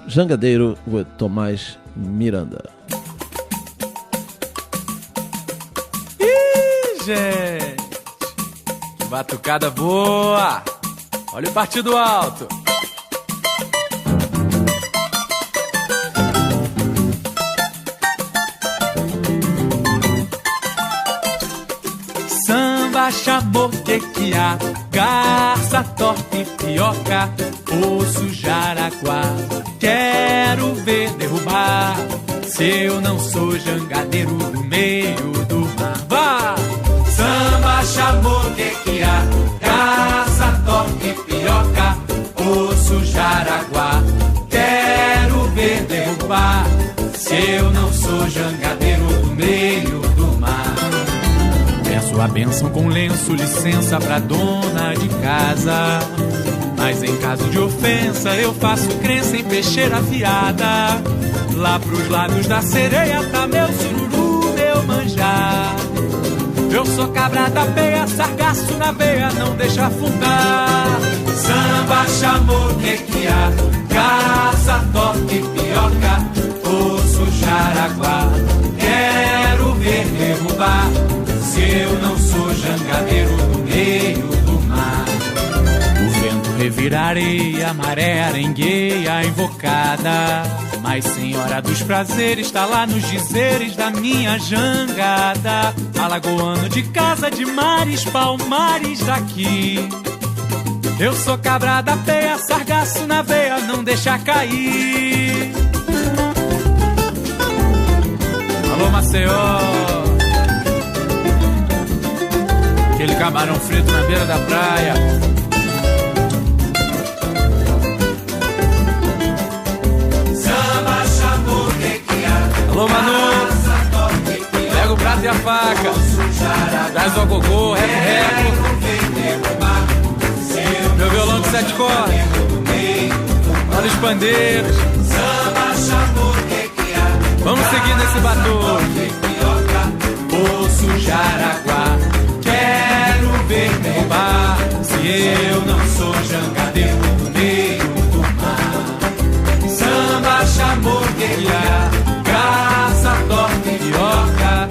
C: Jangadeiro with Tomáz Miranda.
J: Ih, gente! Que batucada boa! Olha o partido alto! Samba, chamou, quequiá, garça, torta e pioca, osso, jaraguá, quero ver derrubar. Se eu não sou jangadeiro do meio do mar, vá! Samba, chamou, quequiá, garça, torta e pioca, osso, jaraguá, quero ver derrubar. Se eu não sou jangadeiro do meio do mar. Peço a bênção com lenço, licença pra dona de casa. Mas em caso de ofensa eu faço crença em peixeira afiada. Lá pros lados da sereia tá meu sururu, meu manjar. Eu sou cabra da peia, sargaço na veia, não deixa afundar. Samba, chamou, quequiá, caça, torta e pioca, osso, jaraguá, quero ver derrubar. Se eu não sou jangadeiro do meio do mar. O vento revira areia, a maré arengueia invocada. Mas senhora dos prazeres está lá nos dizeres da minha jangada. Alagoano de casa de mares, palmares daqui. Eu sou cabra da peia, sargaço na veia, não deixa cair. Alô, Maceió, aquele camarão frito na beira da praia. Samba, chamou, quequiá. Alô, Manu, pega o prato e a faca. Traz o gogô, reco. Meu violão de 7 cordas. Olha os pandeiros. Samba, chamou, quequiá. Vamos seguir nesse batuque. Osso, jaraguá, quero ver derrubar. Se eu não sou jangadeiro no meio do mar. Samba, chamou, quequiá, caça, torta e pioca,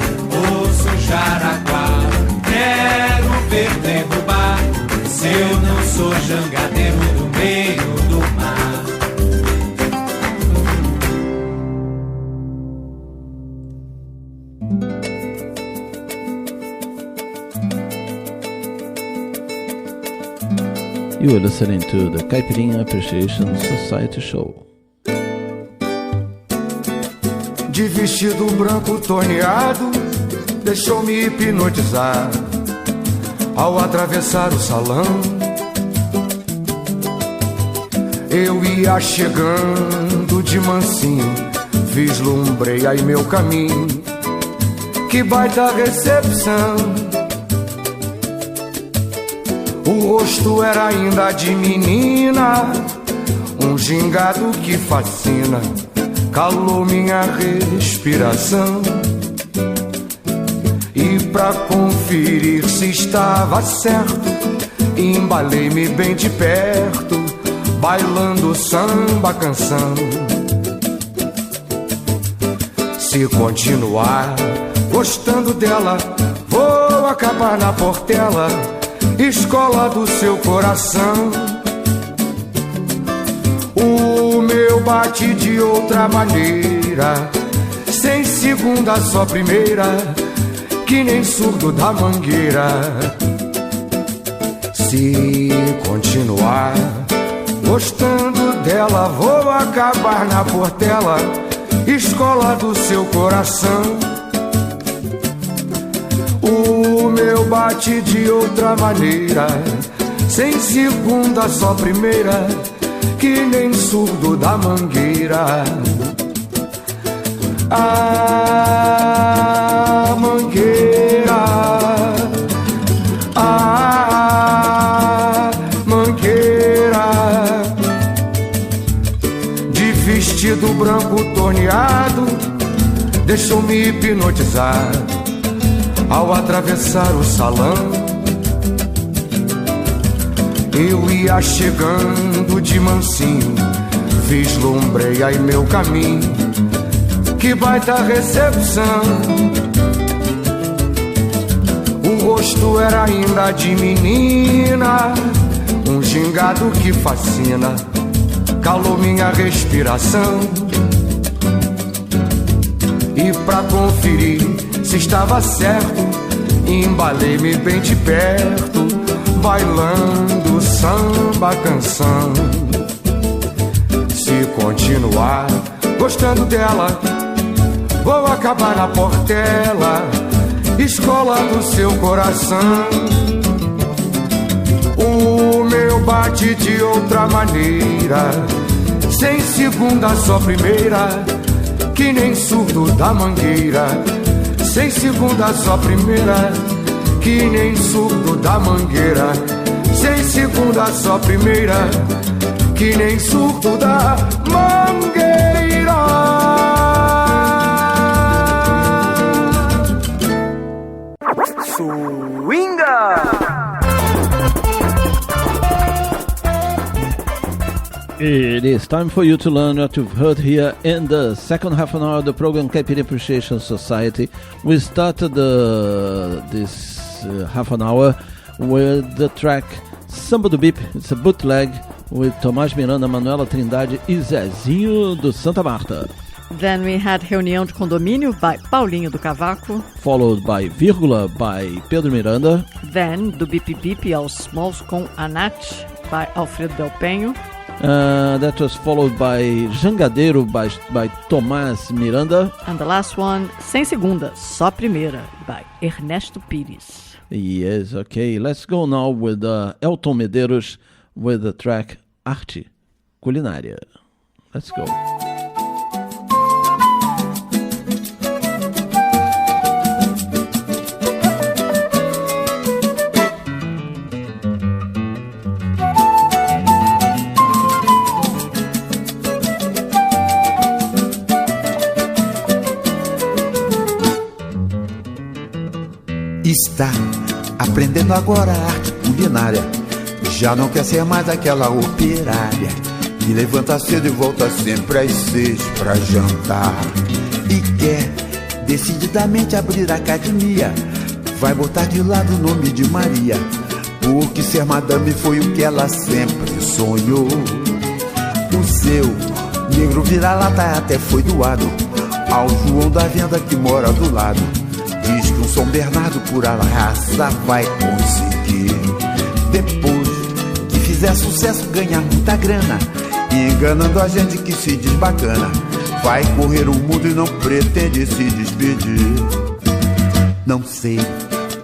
J: osso, jaraguá, quero ver derrubar. Se eu não sou jangadeiro no meio do mar.
C: You are listening to the Caipirinha Appreciation Society Show.
L: De vestido branco torneado, deixou-me hipnotizar. Ao atravessar o salão, eu ia chegando de mansinho, vislumbrei aí meu caminho. que baita recepção. O rosto era ainda de menina, um gingado que fascina, calou minha respiração. E pra conferir se estava certo, embalei-me bem de perto, bailando samba canção. Se continuar gostando dela, vou acabar na portela, escola do seu coração. O meu bate de outra maneira, sem segunda, só primeira, que nem surdo da mangueira. Se continuar gostando dela, vou acabar na portela, escola do seu coração. O meu bate de outra maneira, sem segunda, só primeira, que nem surdo da mangueira. A mangueira, a mangueira, de vestido branco torneado, deixou-me hipnotizar ao atravessar o salão. Eu ia chegando de mansinho, vislumbrei aí meu caminho, que baita recepção. O rosto era ainda de menina, um gingado que fascina, calou minha respiração. E pra conferir se estava certo, embalei-me bem de perto, bailando samba canção. Se continuar gostando dela, vou acabar na portela, escola do seu coração. O meu bate de outra maneira, sem segunda, só primeira, que nem surdo da mangueira. Sem segunda, só primeira, que nem surdo da mangueira. Sem segunda, só primeira, que nem surdo da mangueira.
B: Swinga!
C: It is time for you to learn what you've heard here in the second half an hour of the program Caipirinha Appreciation Society. We started this half an hour with the track Samba do Bip. It's a bootleg with Tomáz, Miranda, Manuela, Trindade e Zezinho do Santa Marta.
H: Then we had Reunião de Condomínio by Paulinho do Cavaco.
C: Followed by Vírgula by Pedro Miranda.
H: Then do Bip Bip aos Smalls com Anat by Alfredo del Penho.
C: That was followed by Jangadeiro by Tomáz Miranda.
H: And the last one, Sem Segunda, Só Primeira, by Ernesto Pires.
C: Yes, okay. Let's go now with Elton Medeiros with the track Arte Culinária. Let's go.
M: Está aprendendo agora a arte culinária, já não quer ser mais aquela operária que levanta cedo e volta sempre às 6 pra jantar. E quer decididamente abrir a academia, vai botar de lado o nome de Maria, porque ser madame foi o que ela sempre sonhou. O seu negro vira-lata até foi doado ao João da venda que mora do lado. Diz que um São Bernardo por raça vai conseguir, depois que fizer sucesso, ganhar muita grana, enganando a gente que se diz bacana. Vai correr o mundo e não pretende se despedir. Não sei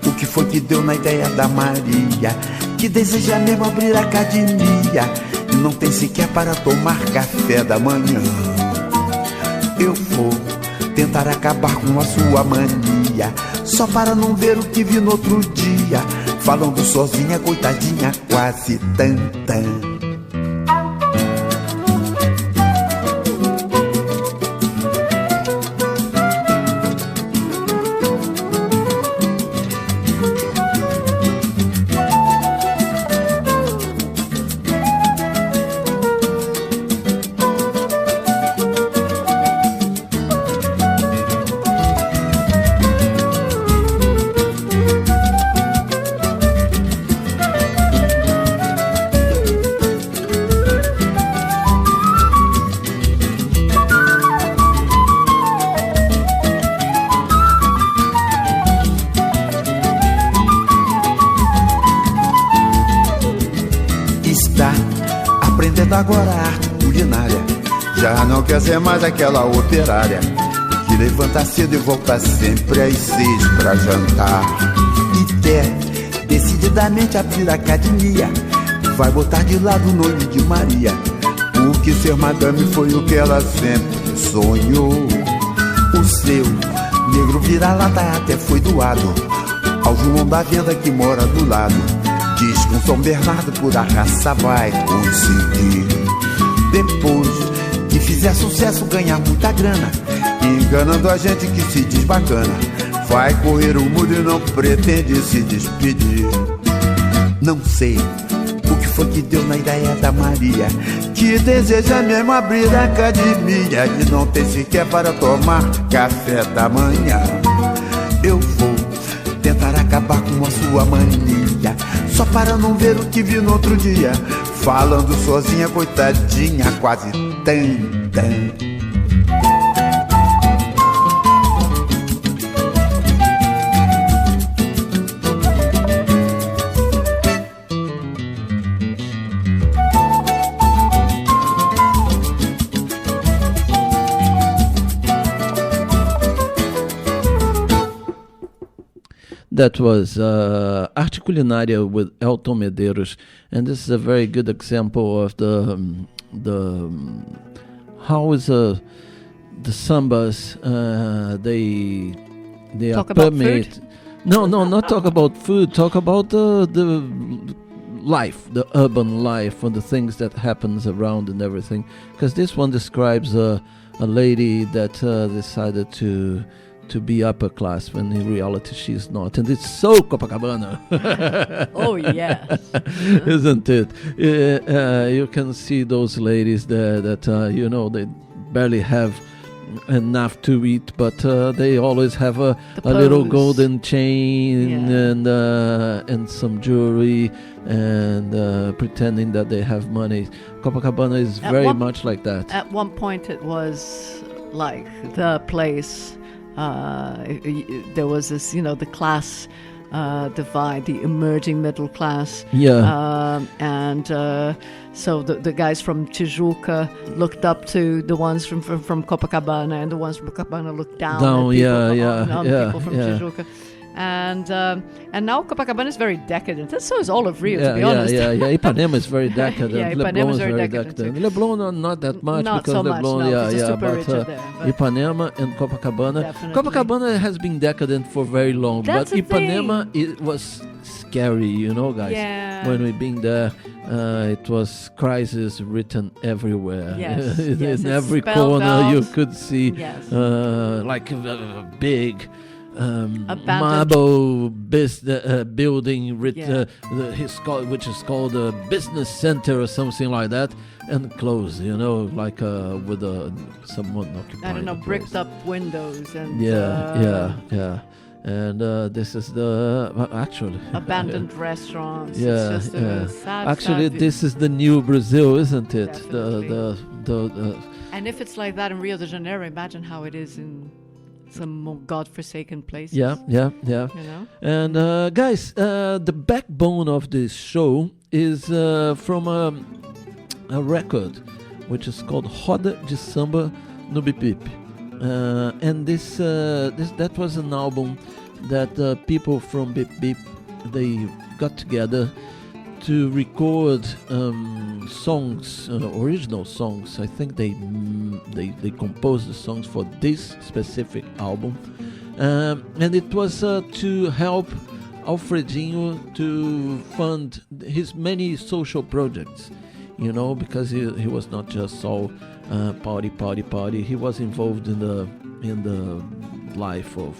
M: o que foi que deu na ideia da Maria, que deseja mesmo abrir a academia e não tem sequer para tomar café da manhã. Eu vou tentar acabar com a sua mania Maria, só para não ver o que vi no outro dia. Falando sozinha, coitadinha, quase tantã. Agora a arte culinária já não quer ser mais aquela operária que levanta cedo e volta sempre às 6 pra jantar. E quer decididamente abrir a academia, vai botar de lado o nome de Maria, porque ser madame foi o que ela sempre sonhou. O seu negro vira-lata até foi doado ao João da Venda que mora do lado. Diz que um São Bernardo por a raça vai conseguir. Depois que fizer sucesso, ganhar muita grana, enganando a gente que se diz bacana, vai correr o mundo e não pretende se despedir. Não sei o que foi que deu na ideia da Maria, que deseja mesmo abrir a academia e não tem sequer para tomar café da manhã. Eu vou tentar acabar com a sua mania, só para não ver o que vi no outro dia. Falando sozinha, coitadinha, quase tantã.
C: That was Arte Culinária with Elton Medeiros, and this is a very good example of the how is the sambas they
H: talk
C: are
H: about
C: permeate.
H: food?
C: No, not talk about food. Talk about the life, the urban life, and the things that happens around and everything. Because this one describes a lady that decided to be upper class when in reality she's not, and it's so Copacabana.
H: Oh yes,
C: isn't it? You can see those ladies there that they barely have enough to eat, but they always have a little golden chain and some jewelry and pretending that they have money. Copacabana is very much like that.
H: At one point it was like the place. There was this, the class divide, the emerging middle class.
C: Yeah.
H: So the guys from Tijuca looked up to the ones from Copacabana, and the ones from Copacabana looked down at people from Tijuca. And now Copacabana is very decadent. And so is all of Rio, to be honest.
C: Yeah. Ipanema is very decadent.
H: Ipanema is very decadent.
C: Leblon not that much,
H: not
C: because
H: so
C: Leblon,
H: much, no, super rich there, but
C: Ipanema and Copacabana.
H: Definitely.
C: Copacabana has been decadent for very long,
H: That's
C: but
H: the
C: Ipanema it was scary, guys.
H: Yeah.
C: When we've been there, it was crisis written everywhere.
H: Yes,
C: in every corner
H: out.
C: you could see like a big marble building which is called a business center or something like that, and closed, like with someone occupying.
H: I don't know,
C: the
H: bricked
C: place.
H: up windows and
C: Yeah. And this is the actually
H: abandoned restaurants.
C: Yeah,
H: It's just a sad.
C: Actually,
H: sad
C: this is the new Brazil, isn't it?
H: Definitely.
C: The
H: And if it's like that in Rio de Janeiro, imagine how it is in some more godforsaken places.
C: Yeah. And guys, the backbone of this show is from a record which is called Roda de Samba no Bip Bip. And that was an album that people from Bip Bip, they got together to record songs, original songs. I think they composed the songs for this specific album, And it was to help Alfredinho to fund his many social projects, you know, because he was not just all party. He was involved in the life of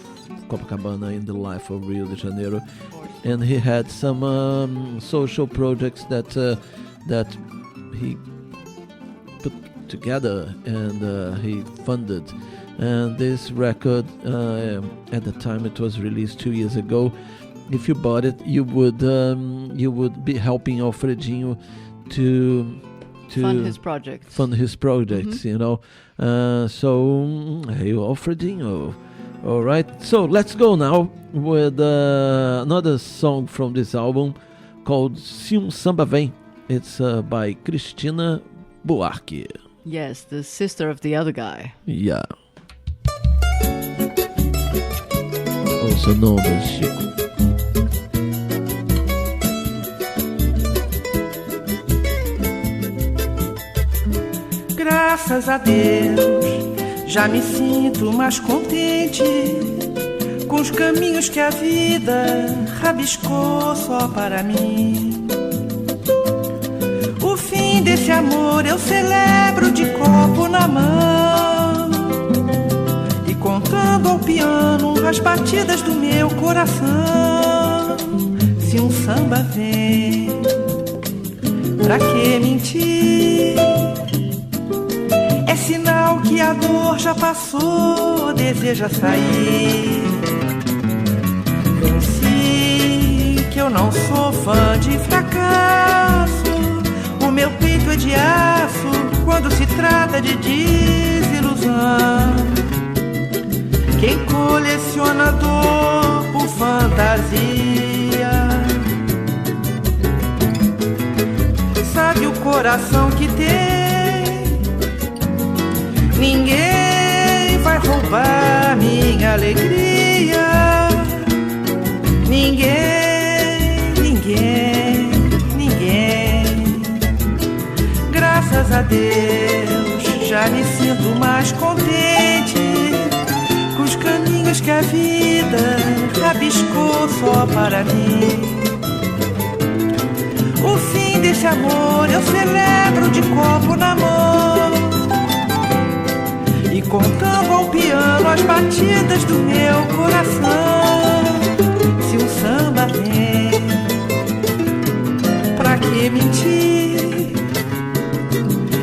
C: Copacabana, in the life of Rio de Janeiro, and he had some social projects that he put together and he funded. And this record, at the time it was released 2 years ago, if you bought it, you would be helping Alfredinho to
H: fund his projects.
C: Mm-hmm. You know. So, hey, Alfredinho. All right. So let's go now with another song from this album called Se Samba Vem. It's by Cristina Buarque.
H: Yes, the sister of the other guy.
C: Yeah. Also known as Chico.
N: Graças a Deus, já me sinto mais contente com os caminhos que a vida rabiscou só para mim. O fim desse amor eu celebro de copo na mão e contando ao piano as batidas do meu coração. Se um samba vem, pra que mentir? É sinal que a dor já passou, deseja sair. Venci que eu não sou fã de fracasso. O meu peito é de aço quando se trata de desilusão. Quem coleciona dor por fantasia sabe o coração que tem. Ninguém vai roubar minha alegria. Ninguém. Graças a Deus, já me sinto mais contente com os caminhos que a vida rabiscou só para mim. O fim desse amor eu celebro de copo na mão e contando ao piano as batidas do meu coração. Se um samba vem, pra que mentir?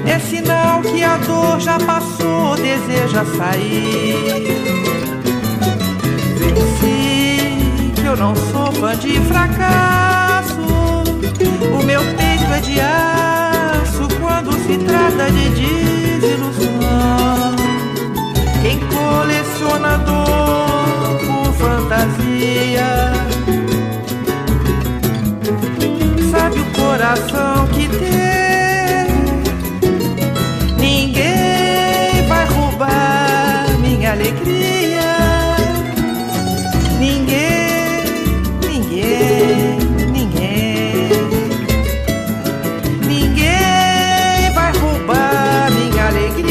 N: É sinal que a dor já passou, deseja sair. Venci que eu não sou fã de fracasso. O meu peito é de aço quando se trata de desilusão. Quem coleciona dor por fantasia sabe o coração que tem. Ninguém vai roubar minha alegria. Ninguém. Ninguém vai roubar minha alegria.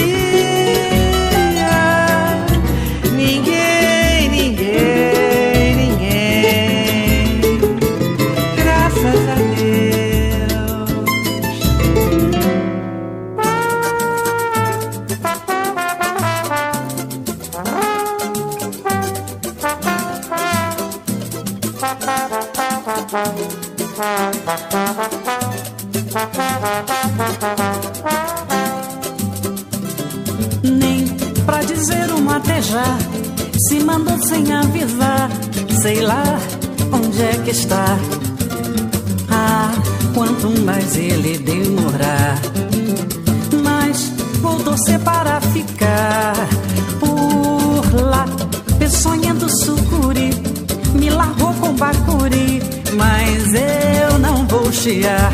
O: Nem pra dizer um até já, se mandou sem avisar, sei lá onde é que está. Ah, quanto mais ele demorar, mas vou torcer para ficar por lá. Peçonhando sucuri, me largou com bacuri, mas eu não vou chiar.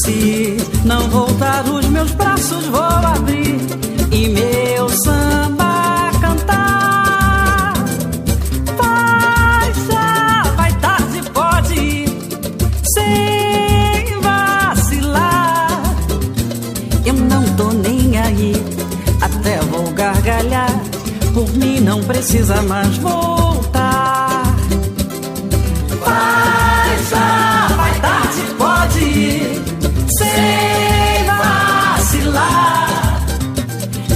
O: Se não voltar os meus braços vou abrir e meu samba cantar. Vai tarde, pode ir sem vacilar. Eu não tô nem aí, até vou gargalhar. Por mim não precisa precisa mais voltar. Vai já, vai tarde, pode ir, sem vacilar.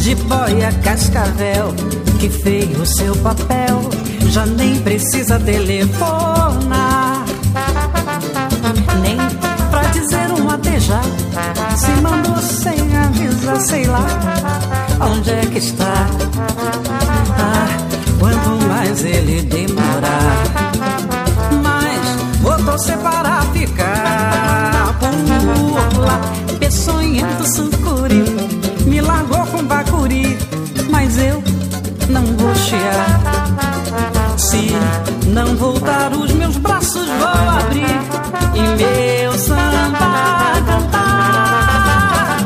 O: Jiboia, cascavel, que fez o seu papel, já nem precisa telefonar, nem pra dizer um até já. Se mandou sem avisar, sei lá onde é que está. Ah, quanto mais ele demorar, mas vou torcer para ficar por lá. Peçonhento sucuri me largou com bacuri, mas eu não vou chiar. Se não voltar, os meus braços vou abrir e meu samba cantar.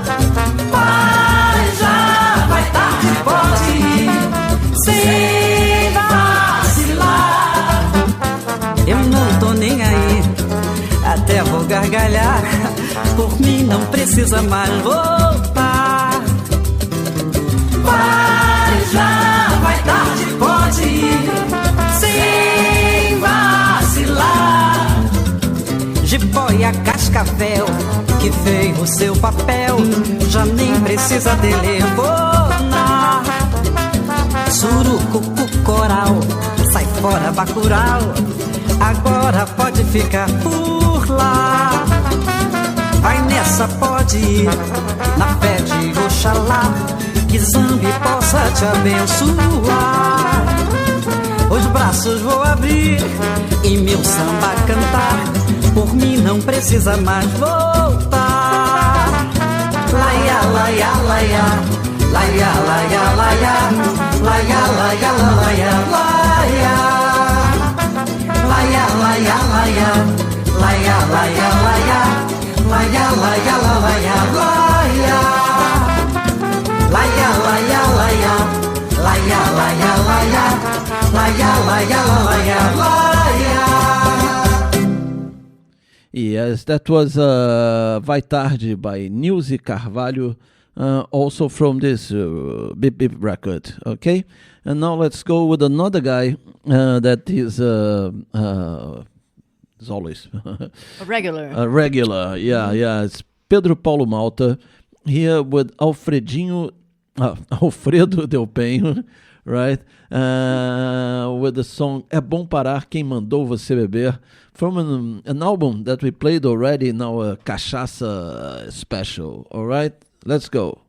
O: Vai já, vai tarde, pode ir, sem vacilar. Eu não tô nem aí, até vou gargalhar. Por mim não precisa mais voltar. Vai já, vai tarde, pode ir, sem vacilar. Jiboia, cascavel, que fez o seu papel, já nem precisa telefonar. Surucucu, coral, sai fora, bacural, agora pode ficar por lá. Vai nessa, pode ir, na fé de Oxalá, que Zambi possa te abençoar. Os braços vou abrir e meu samba cantar. Por mim não precisa mais voltar. Laia, laia, laia, laia, laia, laia, laia, laia, laia, laia, laia, laia, laia, laia, laia, laia, laia, laia, laia, laia. Laia, laia, laia, laia, laia, laia, laia, laia, laia, laia.
C: Yes, that was Vai Tarde by Nilze Carvalho, also from this Bip Bip record, okay? And now let's go with another guy that is always
H: a regular.
C: A regular, yeah. It's Pedro Paulo Malta, here with Alfredo del Penho, right? With the song É Bom Parar Quem Mandou Você Beber, from an album that we played already in our Cachaça special, all right? Let's go.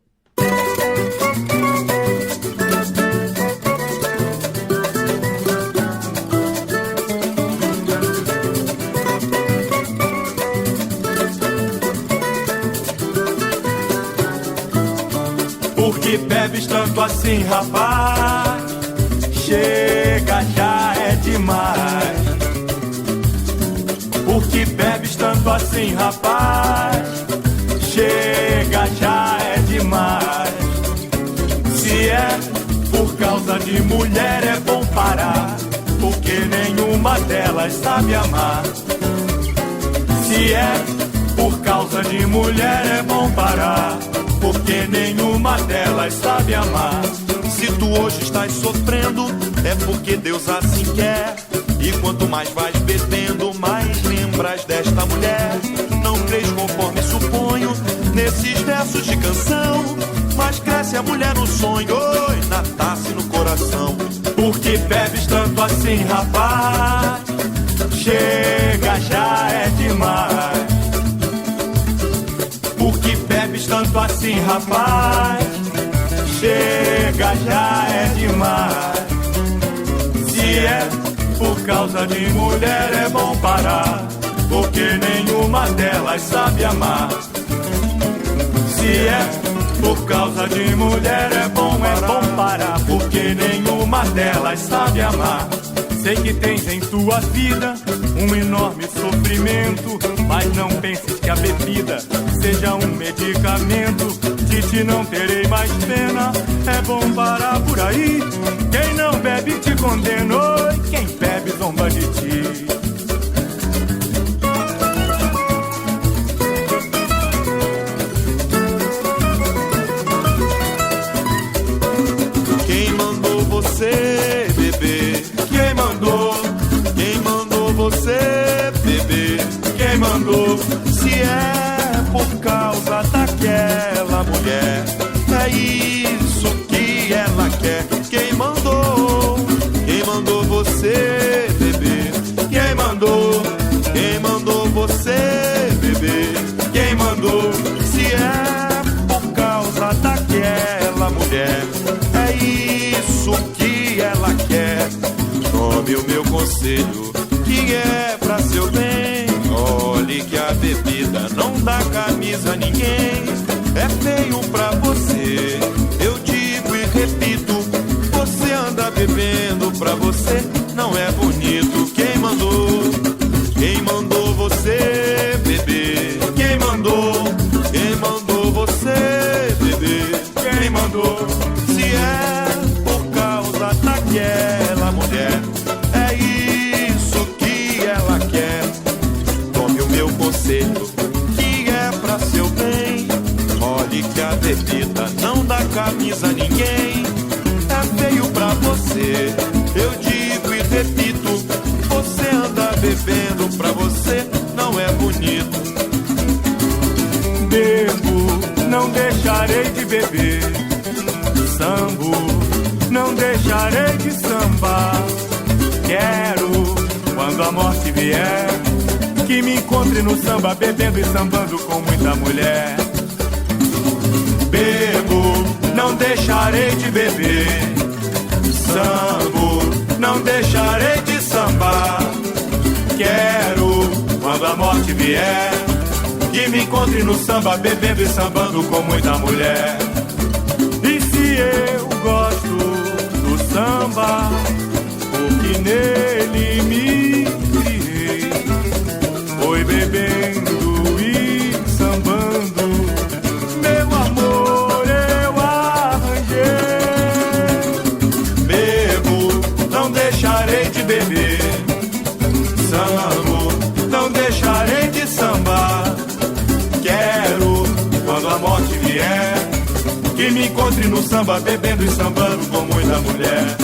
E: Por que bebes tanto assim, rapaz? Chega, já é demais. Por que bebes tanto assim, rapaz? Chega, já é demais. Se é por causa de mulher, é bom parar, porque nenhuma delas sabe amar. Se é por causa de mulher, é bom parar, porque nenhuma delas sabe amar. Se tu hoje estás sofrendo, é porque Deus assim quer. E quanto mais vais bebendo, mais lembras desta mulher. Não crês conforme suponho nesses versos de canção, mas cresce a mulher no sonho, oi, na taça e no coração. Por que bebes tanto assim, rapaz? Chega, já é demais. Por que bebes tanto assim, rapaz? Chega, já é demais. Se é por causa de mulher, é bom parar, porque nenhuma delas sabe amar. Se é por causa de mulher, é bom parar, porque nenhuma delas sabe amar. Sei que tens em tua vida um enorme sofrimento, mas não penses que a bebida seja um medicamento. De ti não terei mais pena, é bom parar por aí. Quem não bebe te condena, oi, quem bebe zomba de ti. Quem mandou você
P: quer. Quem mandou você beber? Quem mandou você beber? Quem mandou? Se é por causa daquela mulher, é isso que ela quer. Tome o meu conselho, que é pra seu bem. Olhe que a bebida não dá camisa a ninguém. É feio pra você, eu digo e repito. Você anda bebendo, pra você não é bonito. Quem mandou você beber? Quem mandou você beber? Quem mandou? Se é por causa daquela mulher, é isso que ela quer. Tome o meu conselho, que é pra seu bem. Olhe que a bebida não dá camisa a ninguém. É feio pra você, eu digo e repito. Você anda bebendo, pra você não é bonito. Bebo, não deixarei de beber. Sambo, não deixarei de sambar. Quero, quando a morte vier, que me encontre no samba, bebendo e sambando com muita mulher. Bebo, não deixarei de beber. Sambo, não deixarei de sambar. Quero, quando a morte vier, que me encontre no samba, bebendo e sambando com muita mulher. E se eu gosto do samba, porque nele me criei, foi bebendo e sambando, meu amor eu arranjei. Bebo, não deixarei de beber. Sambo, não deixarei de sambar. Quero, quando a morte vier, que me encontre no samba, bebendo e sambando com muita mulher.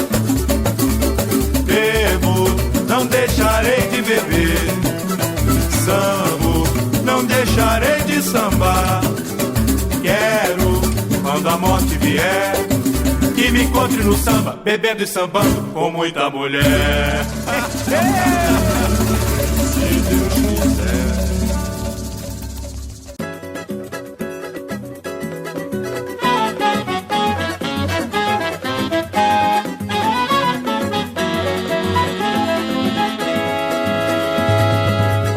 P: Bebo, não deixarei de beber. Sambo, não deixarei de sambar. Quero, quando a morte vier, que me encontre no samba, bebendo e sambando com muita mulher. Se Deus quiser.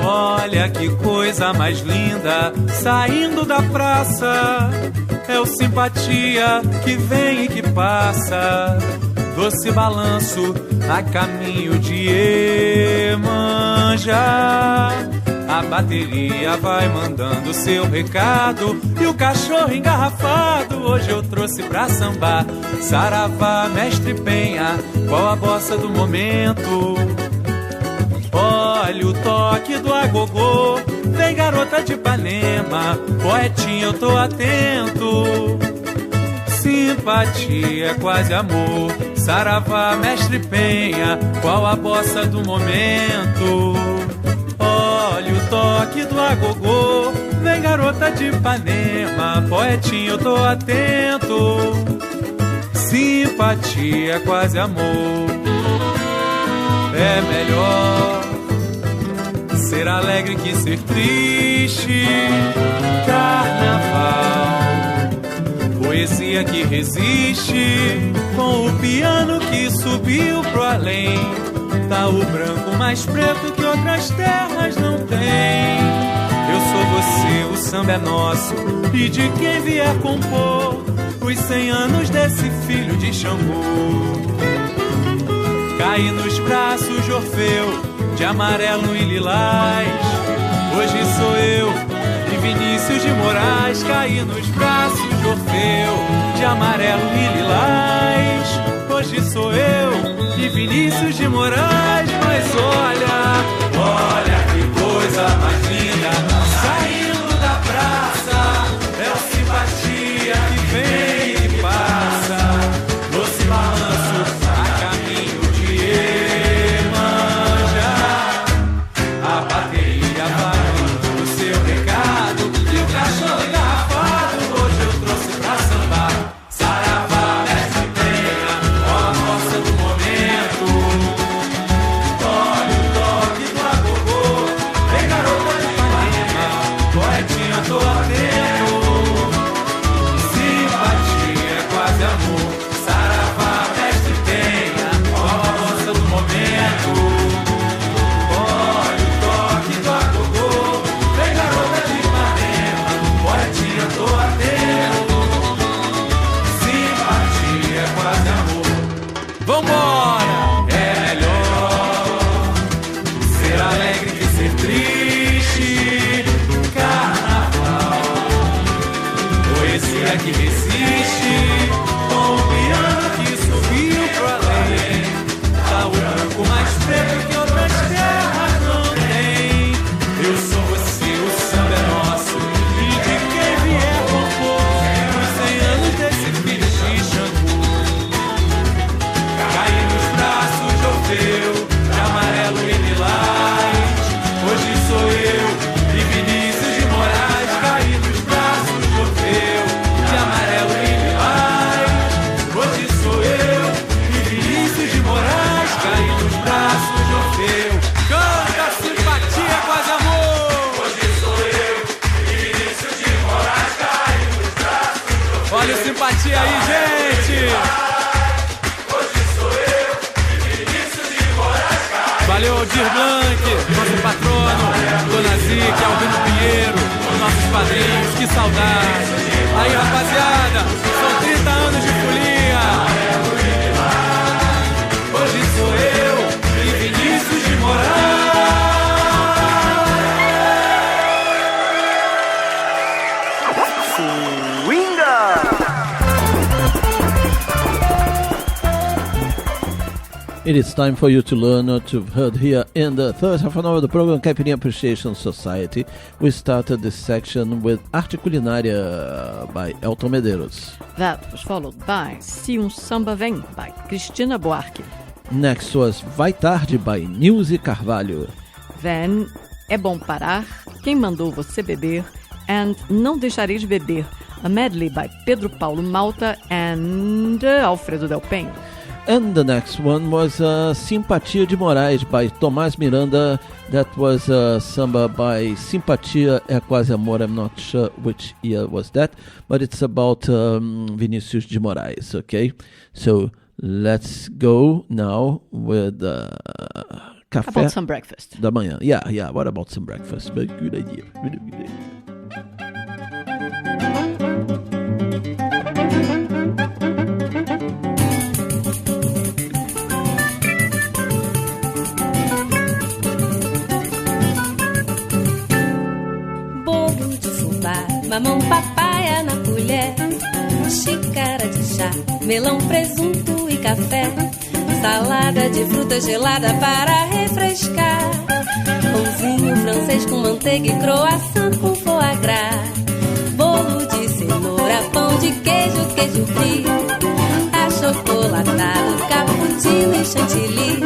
Q: Olha que coisa mais linda, saindo da praça, é o simpatia que vem e que passa, doce balanço a caminho de Iemanjá. A bateria vai mandando seu recado e o cachorro engarrafado hoje eu trouxe pra sambar. Saravá, mestre Penha, qual a bossa do momento? Olha o toque do agogô, vem garota de Ipanema, poetinha eu tô atento. Simpatia, quase amor, saravá, mestre Penha, qual a bossa do momento? Olha o toque do agogô, vem garota de Ipanema, poetinha eu tô atento. Simpatia, quase amor, é melhor ser alegre que ser triste. Carnaval, poesia que resiste, com o piano que subiu pro além. Tá o branco mais preto que outras terras não tem. Eu sou você, o samba é nosso, e de quem vier compor os 100 anos desse filho de Xangô. Caí nos braços de Orfeu, de amarelo e lilás. Hoje sou eu e Vinícius de Moraes. Caí nos braços de Orfeu, de amarelo e lilás. Hoje sou eu e Vinícius de Moraes. Mas olha, olha que coisa mais linda, saindo da praça, é o simpatia que vem e passa, doce balanço a caminho de Iemanjá. A bateria vai mandando o seu recado e o cachorro engarrafado hoje eu trouxe pra sambar. Saravá, mestre Vambora! É melhor ser alegre que ser triste. Carnaval, poesia que resiste, com o piano que subiu pro além. Tá o branco mais preto que outras terras não tem. Eu sou você, o samba é nosso, e de quem vier compor os 100 anos desse filho de Xangô. Caí nos braços de Orfeu, de amarelo e lilás. Hoje sou eu e Vinícius de Moraes. Caí nos braços de Orfeu, de amarelo e lilás. Hoje sou eu e Vinícius de Moraes. Caí nos braços de Orfeu. Canta simpatia, quase amor. Hoje sou eu e Vinícius de Moraes. Caí nos braços de Orfeu. Olha o simpatia aí, gente. Valeu, Aldir Blanc, nosso patrono, Dona Zica, Albino Pinheiro, nossos padrinhos, que saudade. Aí, rapaziada, são 30 anos de folia. Hoje sou eu e Vinícius de Moraes.
C: It is time for you to learn what you've heard here in the third half an hour of the program Caipirinha Appreciation Society. We started this section with Arte Culinária by Elton Medeiros.
H: That was followed by Se Samba Vem by Cristina Buarque.
C: Next was Vai Tarde by Nilze Carvalho.
H: Then É Bom Parar, Quem Mandou Você Beber, and Não Deixarei de Beber, a medley by Pedro, Paulo, Malta and Alfredo del Penho.
C: And the next one was Simpatia de Moraes by Tomáz Miranda. That was a samba by Simpatia é Quase Amor. I'm not sure which year was that, but it's about Vinícius de Moraes, okay? So let's go now with café.
H: About some breakfast.
C: Da manhã. Yeah, what about some breakfast? Very good idea. Very good idea.
R: Mamão, papaya na colher, xícara de chá, melão, presunto e café, salada de fruta gelada para refrescar, pãozinho francês com manteiga e croissant com foie gras, bolo de cenoura, pão de queijo, queijo frio, achocolatado, cappuccino e chantilly,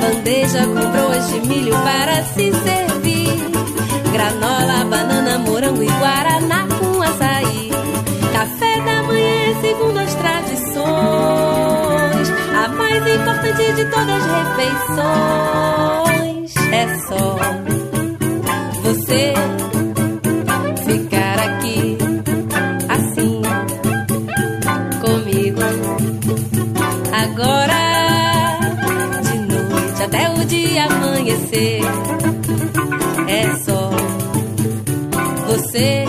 R: bandeja com broas de milho para se servir, granola, banana, morango e guaraná com açaí. Café da manhã é segundo as tradições, a mais importante de todas as refeições. É só você ficar aqui assim comigo agora de noite até o dia amanhecer. É só você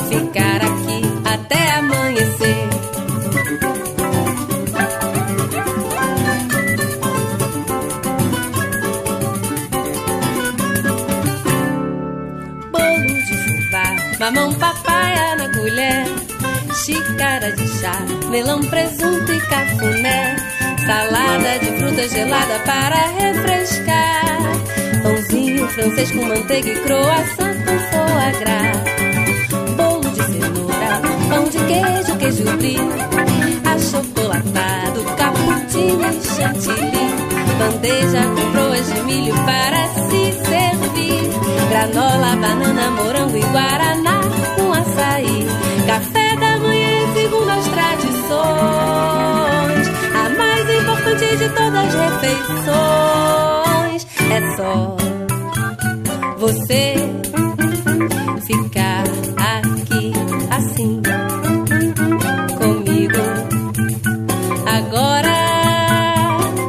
R: ficar aqui até amanhecer. Bolo de fubá, mamão, papaya na colher, xícara de chá, melão, presunto e cafuné, salada de fruta gelada para refrescar, pãozinho francês com manteiga e croissant com foie gras, bolo de cenoura, pão de queijo, queijo brie, achocolatado, cappuccino e chantilly, bandeja com broas de milho para se servir, granola, banana, morango e guaraná com açaí. Café da manhã segundo as tradições, a mais importante de todas as refeições. É só você ficar aqui assim comigo agora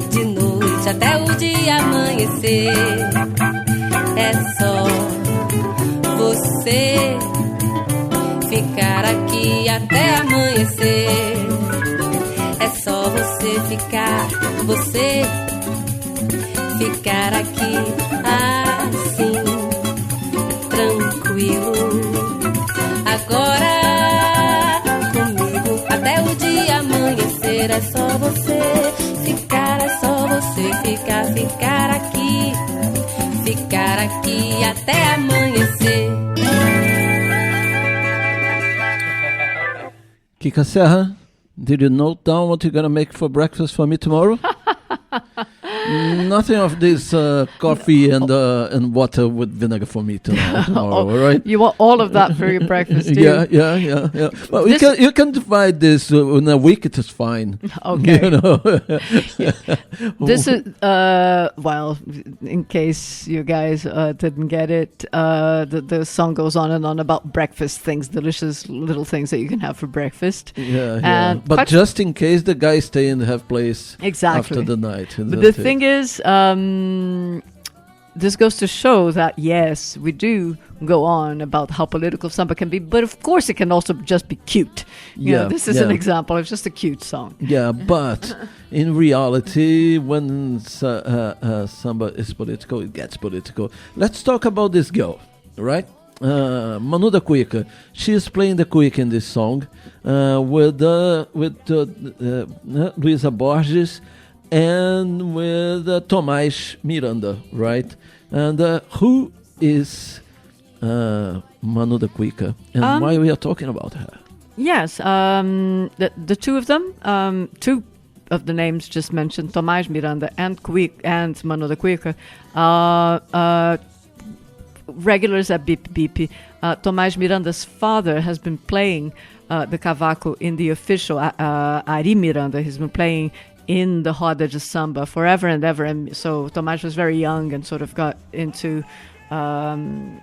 R: de noite até o dia amanhecer. É só você ficar aqui até amanhecer. É só você você ficar aqui assim, tranquilo. Agora comigo até o dia amanhecer. É só você ficar, é só você ficar aqui até amanhecer.
C: Kika Serra, did you note down what you're gonna make for breakfast for me tomorrow? Nothing of this coffee and water with vinegar for me tomorrow, all right?
H: You want all of that for your breakfast, do you?
C: Yeah. Well, you can divide this in a week. It is fine.
H: Okay.
C: You know?
H: This is, well, in case you guys didn't get it, the song goes on and on about breakfast things, delicious little things that you can have for breakfast.
C: Yeah. But just in case the guys stay in the place after the night.
H: But the thing is, this goes to show that, yes, we do go on about how political samba can be, but of course it can also just be cute. You know, this is an example of just a cute song.
C: Yeah, but in reality, when samba is political, it gets political. Let's talk about this girl, right? Manu da Cuica. She is playing the cuica in this song with Luiza Borges and with Tomáz Miranda, right? And who is Manu da Cuica, and why we are talking about her?
H: Yes, the two of them, two of the names just mentioned, Tomáz Miranda and Manu da Cuica, regulars at Bip Bip. Tomáz Miranda's father has been playing the cavaco in the official Ari Miranda. He's been playing in the roda de samba forever and ever, and so Tomáz was very young and sort of got into learn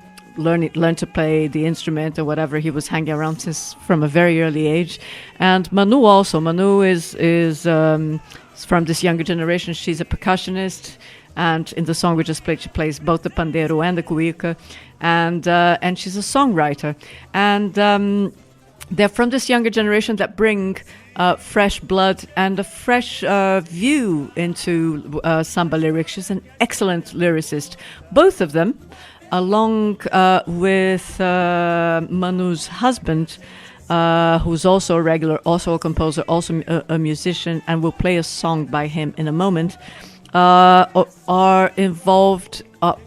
H: to play the instrument or whatever. He was hanging around since from a very early age. And Manu also. Manu is from this younger generation. She's a percussionist, and in the song we just played, she plays both the pandeiro and the cuica, and she's a songwriter. And they're from this younger generation that bring fresh blood and a fresh view into samba lyrics. She's an excellent lyricist. Both of them, along with Manu's husband, who's also a regular, also a composer, also a musician, and will play a song by him in a moment, are involved,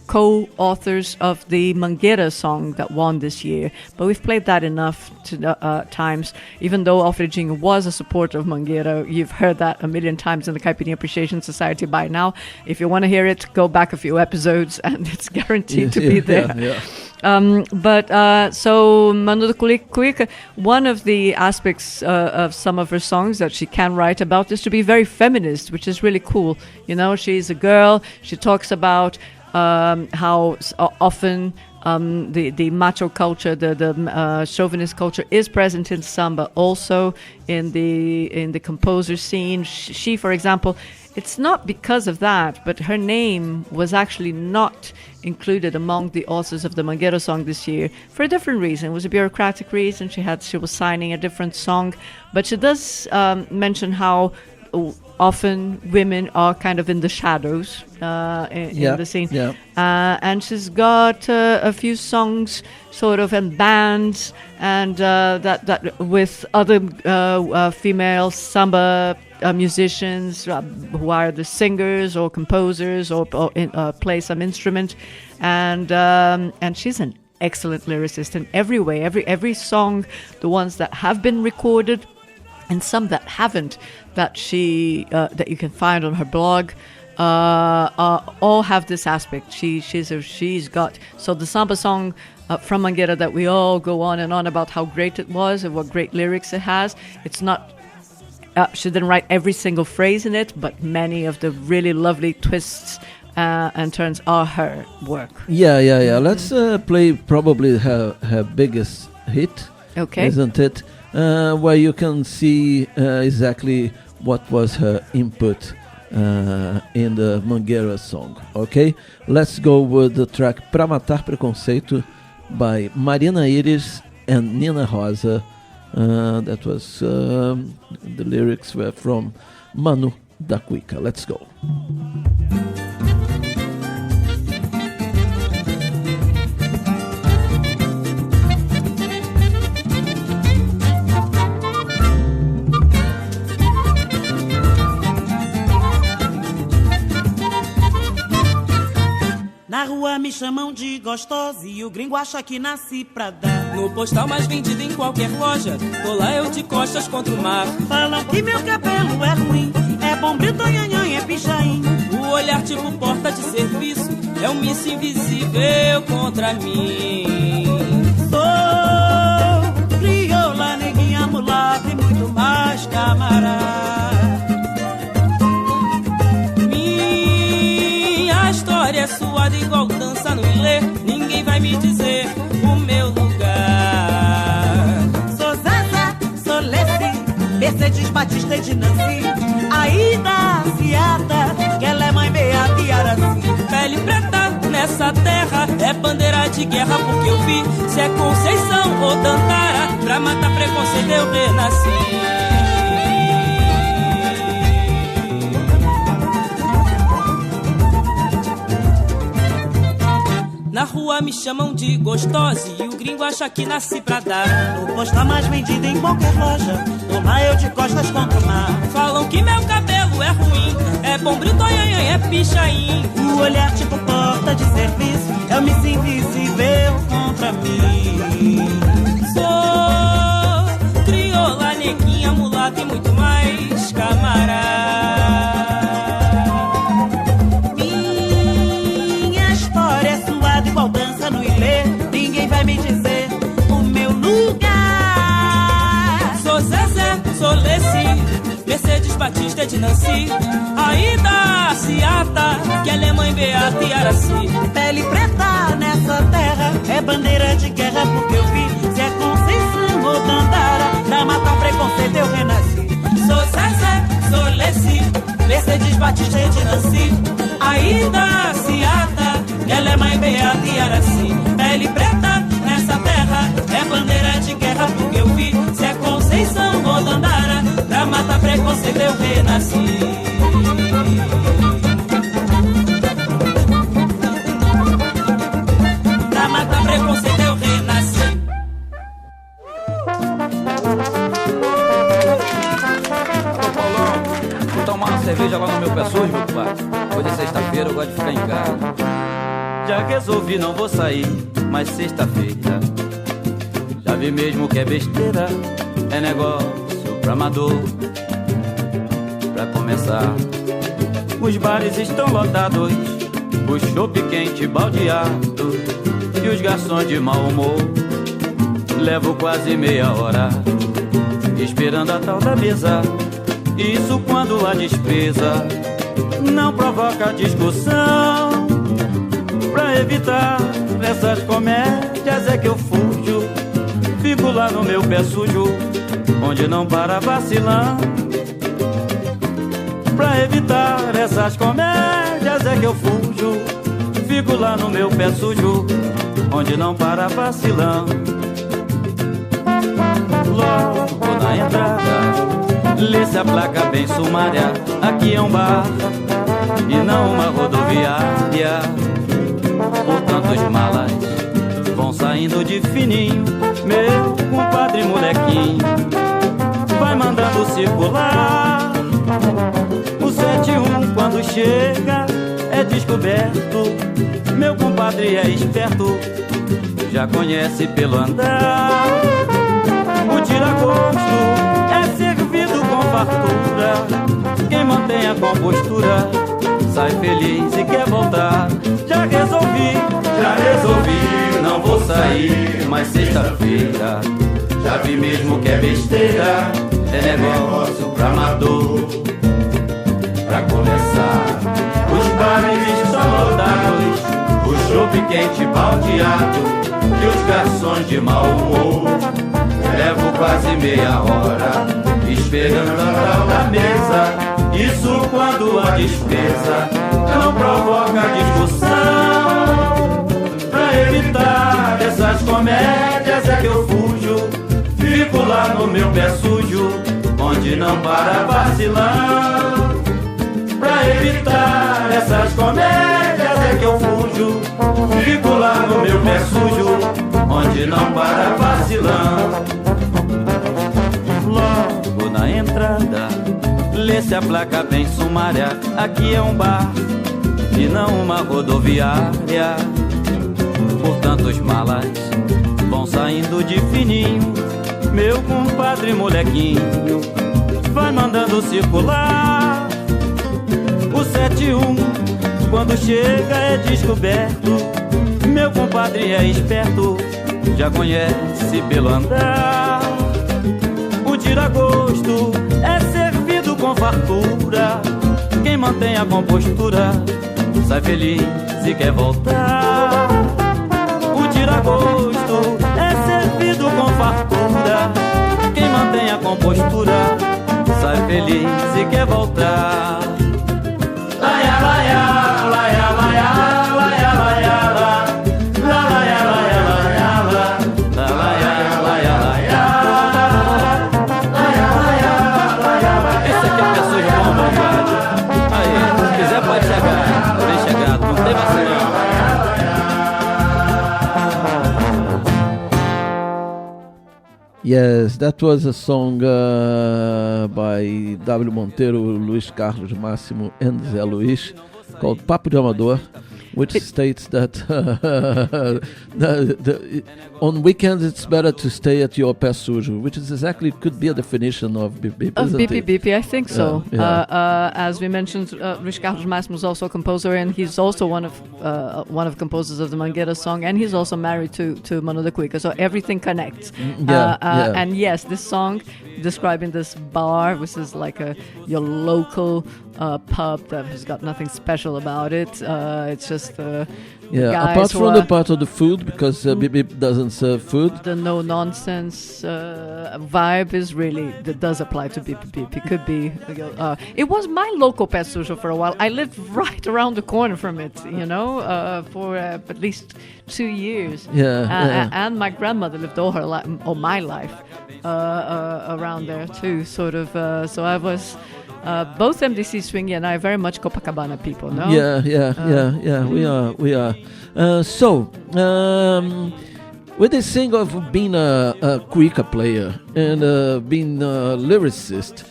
H: co-authors of the Mangueira song that won this year. But we've played that enough times. Even though Alfredinho was a supporter of Mangueira, you've heard that a million times in the Caipirinha Appreciation Society by now. If you want to hear it, go back a few episodes and it's guaranteed to be there. So Manu da Cuica, one of the aspects of some of her songs that she can write about is to be very feminist, which is really cool. You know, she's a girl. She talks about how often the macho culture, the chauvinist culture is present in samba, also in the composer scene. She, for example, it's not because of that, but her name was actually not included among the authors of the Mangueira song this year for a different reason. It was a bureaucratic reason. She was signing a different song, but she does mention how often women are kind of in the shadows in the scene. And she's got a few songs sort of in bands and that with other female samba musicians who are the singers or composers or play some instrument. And she's an excellent lyricist in every way. Every song, the ones that have been recorded and some that haven't, that that you can find on her blog, all have this aspect. She's got, so the samba song from Mangueira that we all go on and on about how great it was and what great lyrics it has. It's not, she didn't write every single phrase in it, but many of the really lovely twists and turns are her work.
C: Yeah. Let's play probably her biggest hit, isn't it? Where you can see exactly what was her input in the Mangueira song, okay? Let's go with the track Pra Matar Preconceito by Marina, Íris and Nina Rosa, That was the lyrics were from Manu da Cuica. Let's go.
S: Na rua me chamam de gostosa e o gringo acha que nasci pra dar.
T: No postal mais vendido em qualquer loja, tô lá eu de costas contra o mar.
S: Falam que meu cabelo é ruim, é bombril, tonhanhan, é pichain.
T: O olhar tipo porta de serviço, é um míssil invisível contra mim.
S: Sou crioula, neguinha, mulata e muito mais camarada.
T: História é suada igual dança no ilê. Ninguém vai me dizer o meu lugar.
S: Sou Zaza, sou Lessie, Mercedes Batista e de Nancy, Aida, Ciata, que ela é mãe beata e Araci.
T: Pele preta nessa terra é bandeira de guerra, porque eu vi se é Conceição ou Tantara. Pra matar preconceito eu renasci. Na rua me chamam de gostosa e o gringo acha que nasci pra dar.
S: No postal mais vendido em qualquer loja, tô lá eu de costas contra o mar.
T: Falam que meu cabelo é ruim, é bombril, tonhanhan, é pichain.
S: O olhar tipo porta de serviço, é o míssil invisível contra mim.
T: Sou crioula, neguinha, mulata e muito mais camarada.
S: Igual dança no ilê, ninguém vai me dizer o meu lugar.
T: Sou Zezé, sou Lessie, Mercedes Batista de Nancy, Aida, Ciata, que ela é mãe beata e Araci.
S: Pele preta nessa terra é bandeira de guerra, porque eu vi se é Conceição ou Tandara. Pra matar preconceito eu renasci.
T: Sou Zezé, sou Lessie, Mercedes Batista de Nancy, Aida, Ciata, ela é mãe beata e Araci. Pele preta nessa terra é bandeira de guerra, porque eu vi se é Conceição ou Tandara. Pra matar preconceito eu renasci. Pra matar preconceito eu renasci.
U: Ô Paulão, vou tomar uma cerveja lá no meu pé sujo, meu pai. Hoje é sexta-feira, eu gosto de ficar em casa. Já resolvi, não vou sair, mas sexta-feira já vi mesmo que é besteira, é negócio pra amador. Pra começar, os bares estão lotados, o chopp quente baldeado e os garçons de mau humor. Levo quase meia hora esperando a tal da mesa, isso quando a despesa não provoca discussão. Pra evitar essas comédias é que eu fujo, fico lá no meu pé sujo, onde não para vacilão. Pra evitar essas comédias é que eu fujo, fico lá no meu pé sujo, onde não para vacilão. Logo na entrada, lê-se a placa bem sumária, aqui é um bar e não uma rodoviária. Portanto os malas vão saindo de fininho, meu compadre molequinho vai mandando circular. O 71 quando chega é descoberto, meu compadre é esperto, já conhece pelo andar. O tira-gosto é servido com fartura, quem mantém a compostura sai feliz e quer voltar. Já resolvi, não vou sair, mas sexta-feira já vi mesmo que é besteira, é negócio pra amador. Pra começar, os bares estão lotados, o chopp quente baldeado e os garçons de mau humor. Levo quase meia hora esperando a tal da mesa, isso quando a despesa não provoca discussão. Pra evitar essas comédias é que eu fujo, fico lá lá no meu pé sujo, onde não para vacilão. Pra evitar essas comédias é que eu fujo, fico lá no meu pé sujo, onde não para vacilão. Logo na entrada, lê-se a placa bem sumária, aqui é um bar e não uma rodoviária. Portanto os malas vão saindo de fininho, meu compadre molequinho vai mandando circular. O 71, quando chega é descoberto, meu compadre é esperto, já conhece pelo andar. O tira-gosto é servido com fartura, quem mantém a compostura sai feliz e quer voltar. O tira-gosto é servido com fartura, quem mantém a compostura sai feliz e quer voltar. Laia, laia, laia, laia, laia, laia, la, laia, laia, laia, la, laia, laia, laia, laia, laia, laia. Esse aqui é o pessoa de bom, meu pai. Aí, se quiser pode chegar, vem chegado, não tem vacilão.
C: Yes, that was a song by W. Monteiro, Luiz Carlos Máximo, and Zé Luiz, called Papo de Amador, which states that on weekends it's better to stay at your pé sujo, which is exactly could be a definition of Bip Bip,
H: of
C: isn't
H: Bip
C: it?
H: Bip, I think so.
C: Yeah.
H: As we mentioned, Luiz Carlos Máximo is also a composer, and he's also one of composers of the Mangueira song, and he's also married to Mano da Cuica, so everything connects. And yes, this song describing this bar, which is like your local pub that has got nothing special about it. It's just
C: apart from the part of the food, because Bip Bip doesn't serve food.
H: The no nonsense vibe is really that does apply to Bip Bip. It could be. It was my local pé sujo for a while. I lived right around the corner from it, for at least 2 years. And my grandmother lived all my life around there too. Sort of. So I was. Both MDC Swingy and I are very much Copacabana people, no? We are. With this thing of being a cuica player and being a lyricist,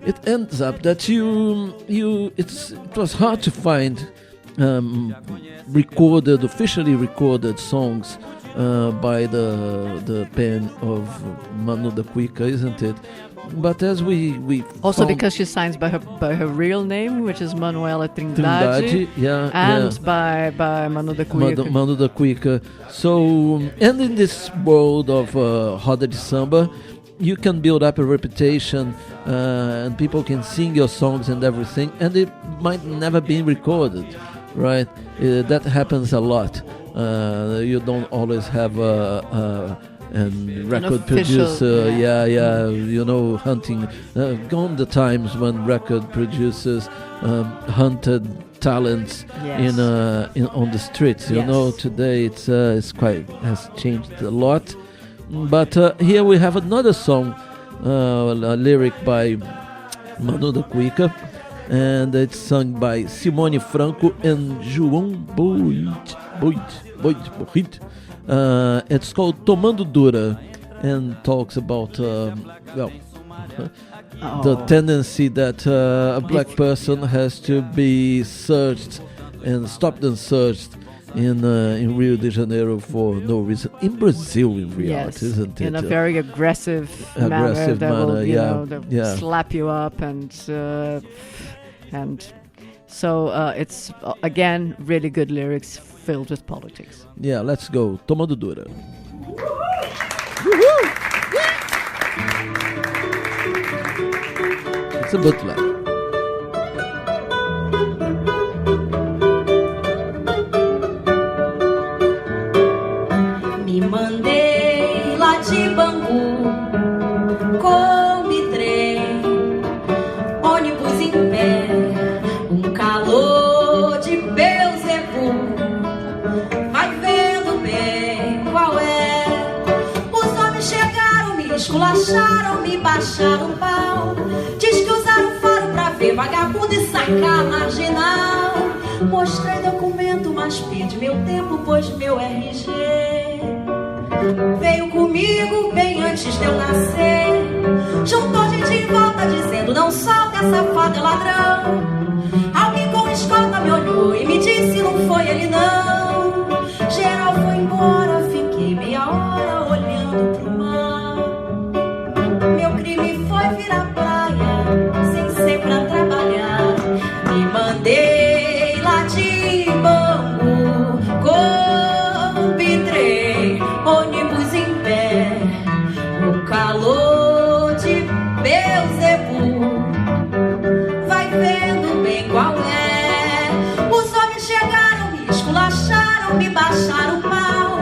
H: it ends up that it was hard to find officially recorded songs by the pen of Mano da Cuica, isn't it? But as we also because she signs by her real name, which is Manuela Trindade, by Mano da Cuica.
C: Mano da Cuica. So, and in this world of roda de samba, you can build up a reputation, and people can sing your songs and everything, and it might never be recorded, right? That happens a lot. You don't always have and record producer, hunting. Gone the times when record producers hunted talents in on the streets. Today it's quite has changed a lot. But here we have another song, a lyric by Mano da Cuica, and it's sung by Simone Franco and João Boyd. It's called Tomando Dura, and talks about the tendency that a black person has to be searched and stopped and searched in Rio de Janeiro for no reason. In Brazil, in reality, isn't it?
H: In a very aggressive manner that will slap you up and so it's again really good lyrics filled with politics.
C: Yeah, let's go. Tomando Dura. It's a bootleg.
A: Me mandei lá de Bangu, trem, ônibus em pé, calor de Beuzebu. Vai vendo bem qual é. Os homens chegaram me esculachando. esculacharam, me baixaram o pau. Diz que usaram faro pra ver vagabundo e sacar marginal. Mostrei documento, mas pedi meu tempo, pois meu RG veio comigo bem antes de eu nascer. Juntou gente em volta dizendo: não solta, essa safado é ladrão. Alguém com escolta me olhou e me disse: não foi ele não. Geral foi embora, fiquei meia hora olhando pro mar. Meu crime foi virar praia, sem ser pra trabalhar. Me mandei lá de Bangu, combitrei ônibus em pé, o calor de Beelzebub. Vai vendo bem qual é. Os homens chegaram, me esculacharam, me baixaram o pau.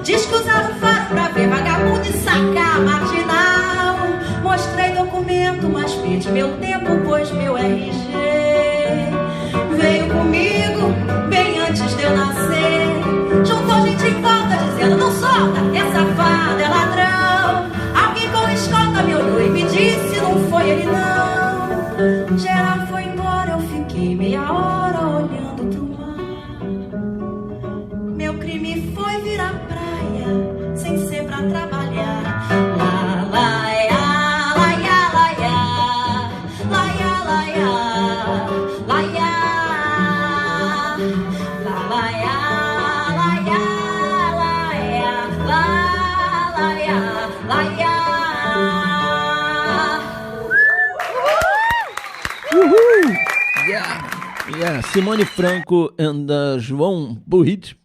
A: Diz que usaram faro pra ver vagabundo e sacar marginal. Mostrei documento, mas pedi meu tempo, pois meu RG veio comigo bem antes de eu nascer. Juntou gente em volta dizendo: não solta, é safado, é ladrão. Alguém com escolta me olhou e me disse: não foi ele não. Geral foi embora, eu fiquei meia hora olhando pro mar. Meu crime foi virar praia, sem ser pra trabalhar. Lá, lá, é, ah, lá, ia, lá, ia. Lá, ia, lá, ia. Lá, ia. Lá, lá, ia. Lá, ia, lá, ia. Lá, lá, ia. Lá, ia.
C: Yeah, Simone Franco and João Buit.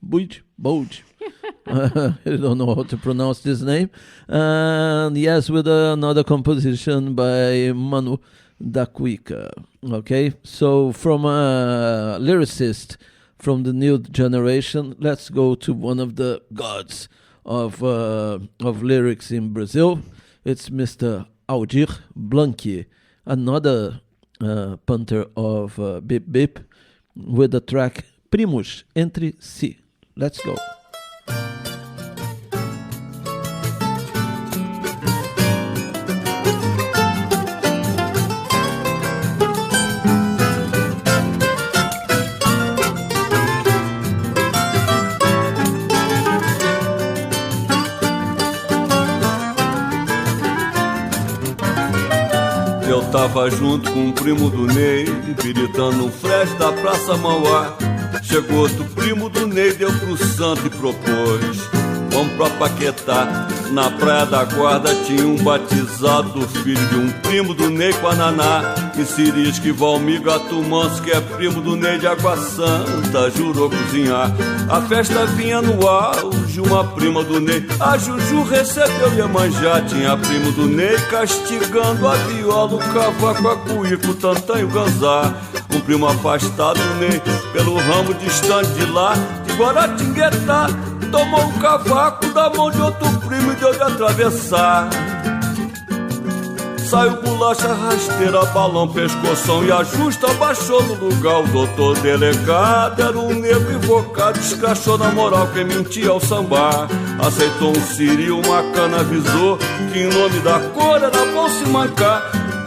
C: I don't know how to pronounce this name. And yes, with another composition by Manu da Cuica. Okay, so from a lyricist from the new generation, let's go to one of the gods of lyrics in Brazil. It's Mr. Aldir Blanc, another punter of Bip Bip, with the track Primos Entre Si. Let's go.
D: Eu tava junto com um primo do Ney, viritando um flash da Praça Mauá. Chegou outro primo do Ney, deu pro santo e propôs: vamos pra Paquetá. Na Praia da Guarda tinha um batizado, filho de um primo do Ney com a Naná. E Ciris que Valmigato Manso, que é primo do Ney de Água Santa, jurou cozinhar. A festa vinha no auge, uma prima do Ney, a Juju, recebeu Iemanjá. Tinha primo do Ney castigando a viola, o cavaco, a cuíca, o tantã e o ganzá. Um primo afastado do Ney, pelo ramo distante de lá, de Guaratinguetá, tomou um cavaco da mão de outro primo e deu de atravessar. Saiu bolacha rasteira, balão, pescoção e a justa baixou no lugar. O doutor delegado era um negro invocado, escrachou na moral quem mentia ao sambar. Aceitou um siri, uma cana, avisou que em nome da cor era bom se mancar.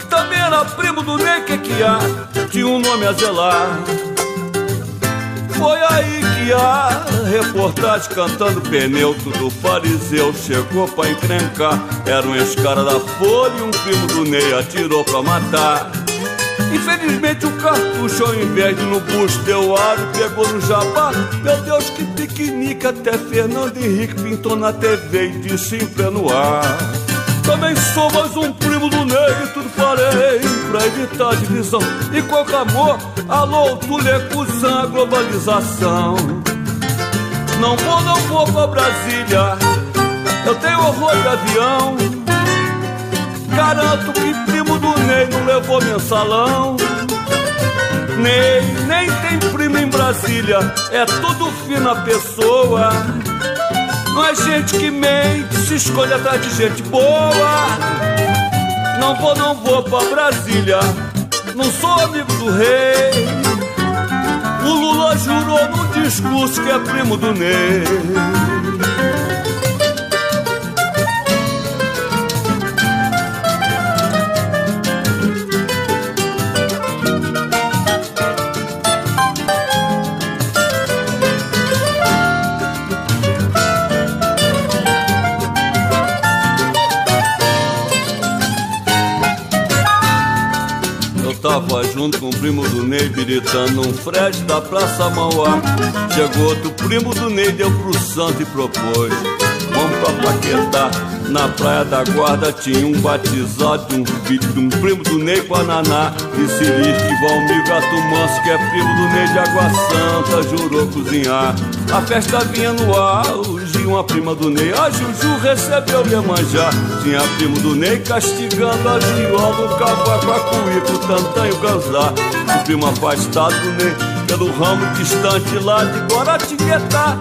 D: Também era primo do Ney, que há, tinha um nome a zelar. Foi aí que a reportagem cantando pneu do fariseu chegou pra encrencar. Era um ex-cara da Folha e um primo do Ney atirou pra matar. Infelizmente o cartucho, ao invés de no bucho, deu ar e pegou no jabá. Meu Deus, que piquenique, até Fernando Henrique pintou na TV e disse em pleno ar: também sou mais um primo do Ney e tudo farei pra evitar divisão. E qualquer amor, alô, tu lê cuzão a globalização. Não vou pra Brasília, eu tenho horror de avião. Garanto que primo do Ney não levou mensalão. Ney nem tem primo em Brasília, é tudo fina pessoa. Não é gente que mente, se escolhe atrás de gente boa. Não vou pra Brasília, não sou amigo do rei. O Lula jurou no discurso que é primo do Ney. eu tava junto com o primo do Ney, biritando um Fred da Praça Mauá. Chegou outro primo do Ney, deu pro santo e propôs: vamos pra Paquetá. Na praia da Guarda tinha um batizado de um filho de um primo do Ney com a Naná. E Siris que Valmir Gato Manso, que é primo do Ney de Água Santa, jurou cozinhar. A festa vinha no auge, uma prima do Ney, a Juju, recebeu Iemanjá. Tinha primo do Ney castigando a Giola, o cavaco, a cuíca, o tantã e o ganzá. O primo afastado do Ney, pelo ramo distante lá de Guaratinguetá,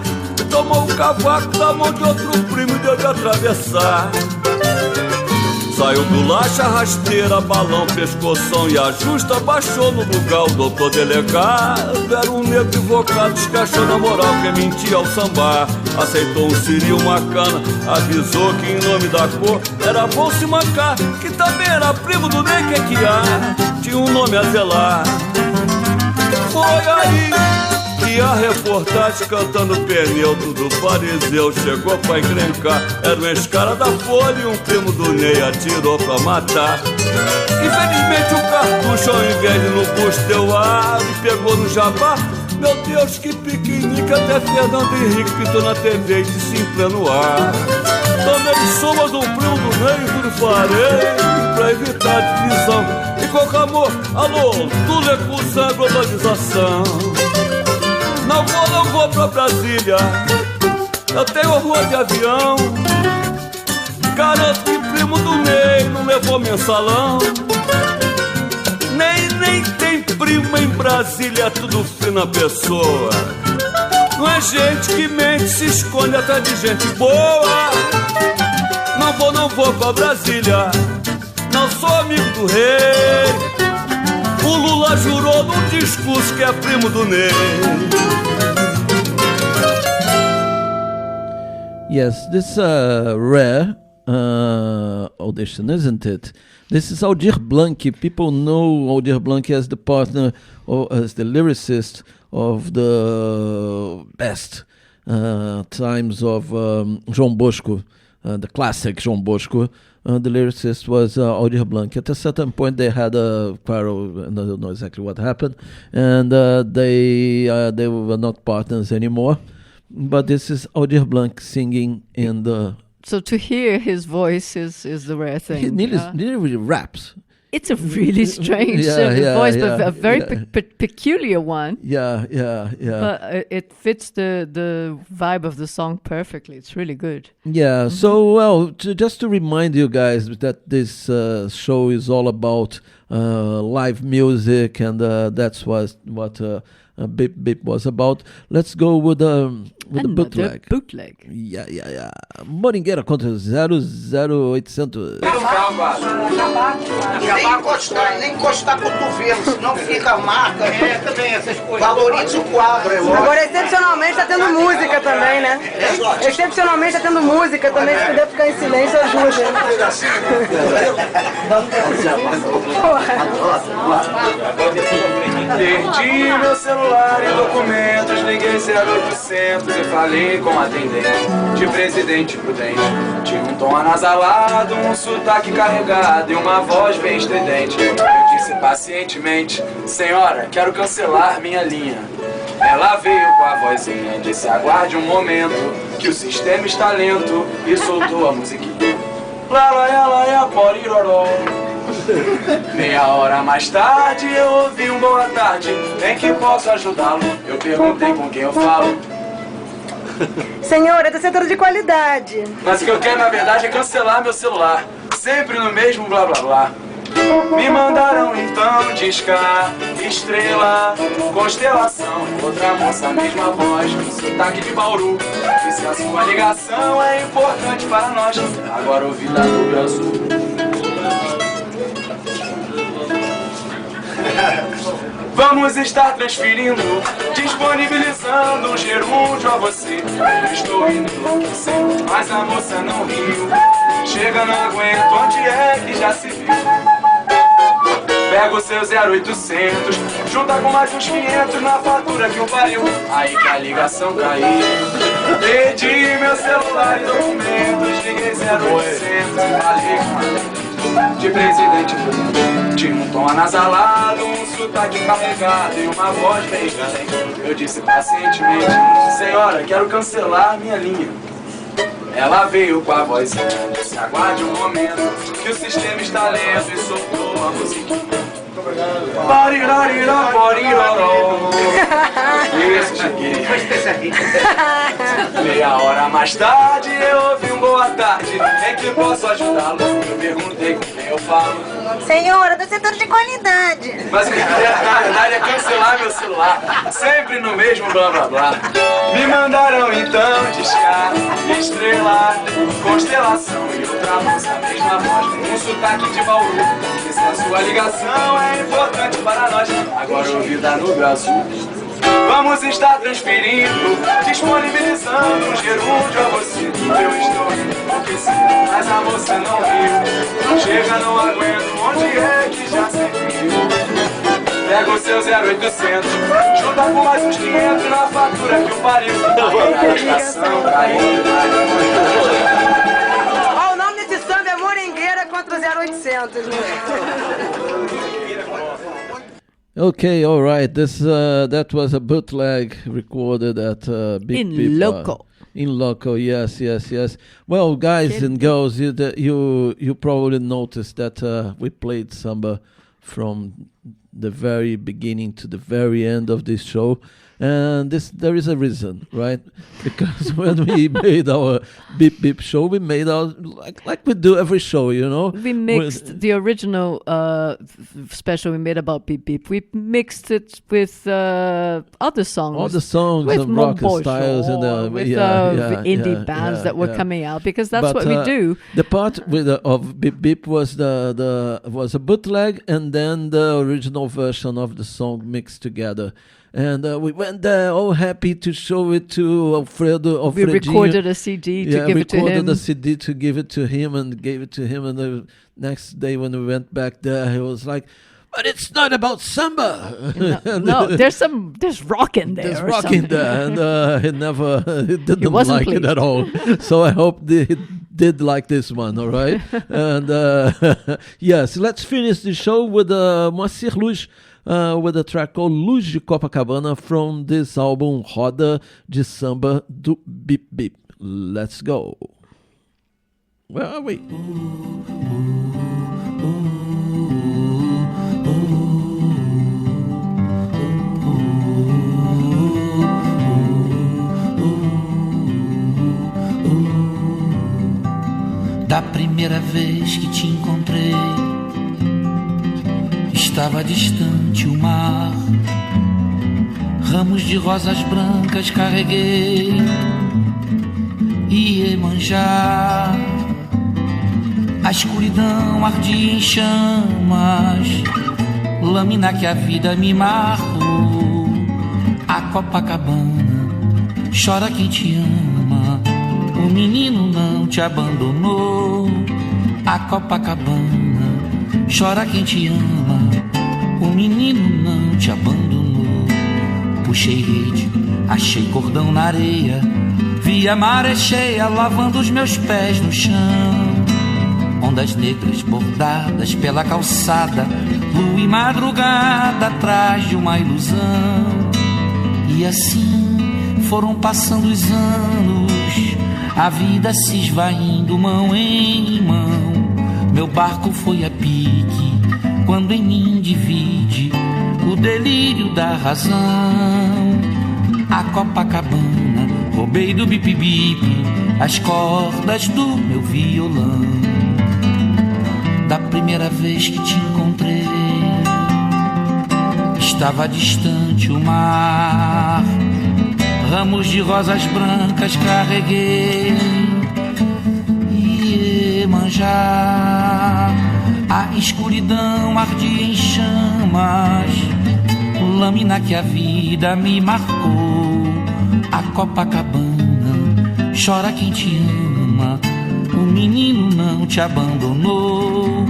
D: tomou o cavaco da mão de outro primo e deu de atravessar. Saiu do lacha, rasteira, balão, pescoção e a justa baixou no lugar. O doutor delegado era um negro invocado, escachou na moral que mentia ao sambar. Aceitou um siri e uma cana, avisou que em nome da cor era bom se mancar, que também era primo do Ney Quequiá, tinha um nome a zelar. Foi aí que a reportagem cantando pneu do fariseu chegou pra encrencar. Era um escara da Folha e um primo do Ney atirou pra matar. Infelizmente o cartucho, ao invés de no busto deu ar e pegou no jabá. Meu Deus, que piquenique, até Fernando Henrique pintou na TV e disse em pleno ar: tomei soma do primo do Ney e tudo farei pra evitar divisão. E com amor, alô, tudo é pulsão, é globalização. Não vou pra Brasília, eu tenho rua de avião. Garanto que primo do Ney não levou mensalão. Nem tem primo em Brasília, é tudo fina pessoa. Não é gente que mente, se esconde atrás de gente boa. Não vou pra Brasília, não sou amigo do rei. O Lula jurou num discurso que é primo do Ney.
C: Yes, this rare audition, isn't it? This is Aldir Blanc. People know Aldir Blanc as the partner or as the lyricist of the best times of João Bosco, the classic João Bosco. The lyricist was Aldir Blanc. At a certain point, they had a quarrel, and I don't know exactly what happened, and they were not partners anymore. But this is Aldir Blanc singing in the...
H: So to hear his voice is the rare thing.
C: He nearly raps.
H: It's a really strange voice, but a very peculiar one.
C: Yeah.
H: But it fits the vibe of the song perfectly. It's really good.
C: Yeah, so, well, just to remind you guys that this show is all about live music, and that's what Bip Bip was about. Let's go with the bootleg. Yeah. Moringueira contra 00800.
K: Nem encostar cotovelo, senão fica a marca. Também essas coisas. Valorize o quadro.
G: Agora, excepcionalmente, tá tendo música também, né? Excepcionalmente, tá tendo música também. Se puder ficar em silêncio, ajuda.
J: Perdi meu celular e documentos, liguei 0800 e falei com a atendente, de presidente prudente. Tinha um tom anasalado, um sotaque carregado e uma voz bem estridente. Eu disse pacientemente: senhora, quero cancelar minha linha. Ela veio com a vozinha, disse: aguarde um momento, que o sistema está lento, e soltou a musiquinha. Lá, lá, lá, lá, poriroró. Meia hora mais tarde eu ouvi um boa tarde, em que posso ajudá-lo? Eu perguntei com quem eu falo.
G: Senhor, é do setor de qualidade.
J: Mas o que eu quero na verdade é cancelar meu celular, sempre no mesmo blá blá blá. Me mandaram então discar estrela, constelação. Outra moça, mesma voz, sotaque de Bauru. Disse: a sua ligação é importante para nós. Agora ouvi da Nube Azul. Vamos estar transferindo, disponibilizando um gerúndio a você. Eu estou indo enlouquecendo, mas a moça não riu. Chega, não aguento, onde é que já se viu? Pega o seu 0800, junta com mais uns 500 na fatura que o pariu. Aí que a ligação caiu. Perdi meu celular e documentos, liguei 0800 e falei com a de presidente prudente. Tinha um tom anasalado, um sotaque carregado e uma voz bem galém. Eu disse pacientemente: senhora, quero cancelar minha linha. Ela veio com a vozinha, disse: aguarde um momento, que o sistema está lento, e soltou a musiquinha. Isso, cheguei. Meia hora mais tarde eu ouvi um boa tarde. Em que posso ajudá-lo? Eu perguntei com quem eu falo.
F: Senhora, do setor de qualidade.
J: Mas o que queria, na verdade, é cancelar meu celular. Sempre no mesmo blá blá blá. Me mandaram então discar, estrela, constelação e outra luz, a mesma voz, com um sotaque de Paulo. Se a sua ligação é importante para nós, agora ouvi da nuvem azul. Vamos estar transferindo, disponibilizando um gerúndio a você. Eu estou enlouquecido, mas a moça não viu. Não chega, não aguento, onde é que já se viu? Pega o seu 0800, junta com mais uns 500 na fatura que o pariu. A estação caiu.
F: Ó, o nome desse samba é Morengueira contra o 0800, né?
C: Okay, all right. That was a bootleg recorded at Bip Bip.
H: In loco.
C: In loco, yes. Well, guys and girls, you probably noticed that we played samba from the very beginning to the very end of this show. And there is a reason, right? Because when we made our Bip Bip show, we made our like we do every show, you know.
H: We mixed the original special we made about Bip Bip. We mixed it with other songs.
C: All the songs
H: with
C: and rock styles and
H: with indie bands that were coming out, because that's what we do.
C: The part of Bip Bip was was a bootleg and then the original version of the song mixed together. And we went there all happy to show it to Alfredo.
H: We recorded a CD to give it to him.
C: Recorded a CD to give it to him and gave it to him. And the next day when we went back there, he was like, but it's not about samba.
H: No, there's rock in there.
C: There's rock in there. And he didn't like it at all. So I hope he did like this one, all right? And yes, let's finish the show with Moacir Luz. With a track called Luz de Copacabana from this album Roda de Samba do Bip Bip. Let's go. Where are we?
V: Da primeira vez que te encontrei, estava distante o mar, ramos de rosas brancas carreguei e Iemanjá. A escuridão ardia em chamas, lâmina que a vida me marcou. A Copacabana chora quem te ama, o menino não te abandonou. A Copacabana chora quem te ama, o menino não te abandonou. Puxei rede, achei cordão na areia, vi a maré cheia lavando os meus pés no chão. Ondas negras bordadas pela calçada, lua e madrugada atrás de uma ilusão. E assim foram passando os anos, a vida se esvaindo mão em mão. Meu barco foi a pique, quando em mim divide o delírio da razão. A Copacabana, roubei do Bip Bip as cordas do meu violão. Da primeira vez que te encontrei, estava distante o mar, ramos de rosas brancas carreguei e Iemanjá. A escuridão ardia em chamas, lâmina que a vida me marcou. A Copacabana chora quem te ama, o menino não te abandonou.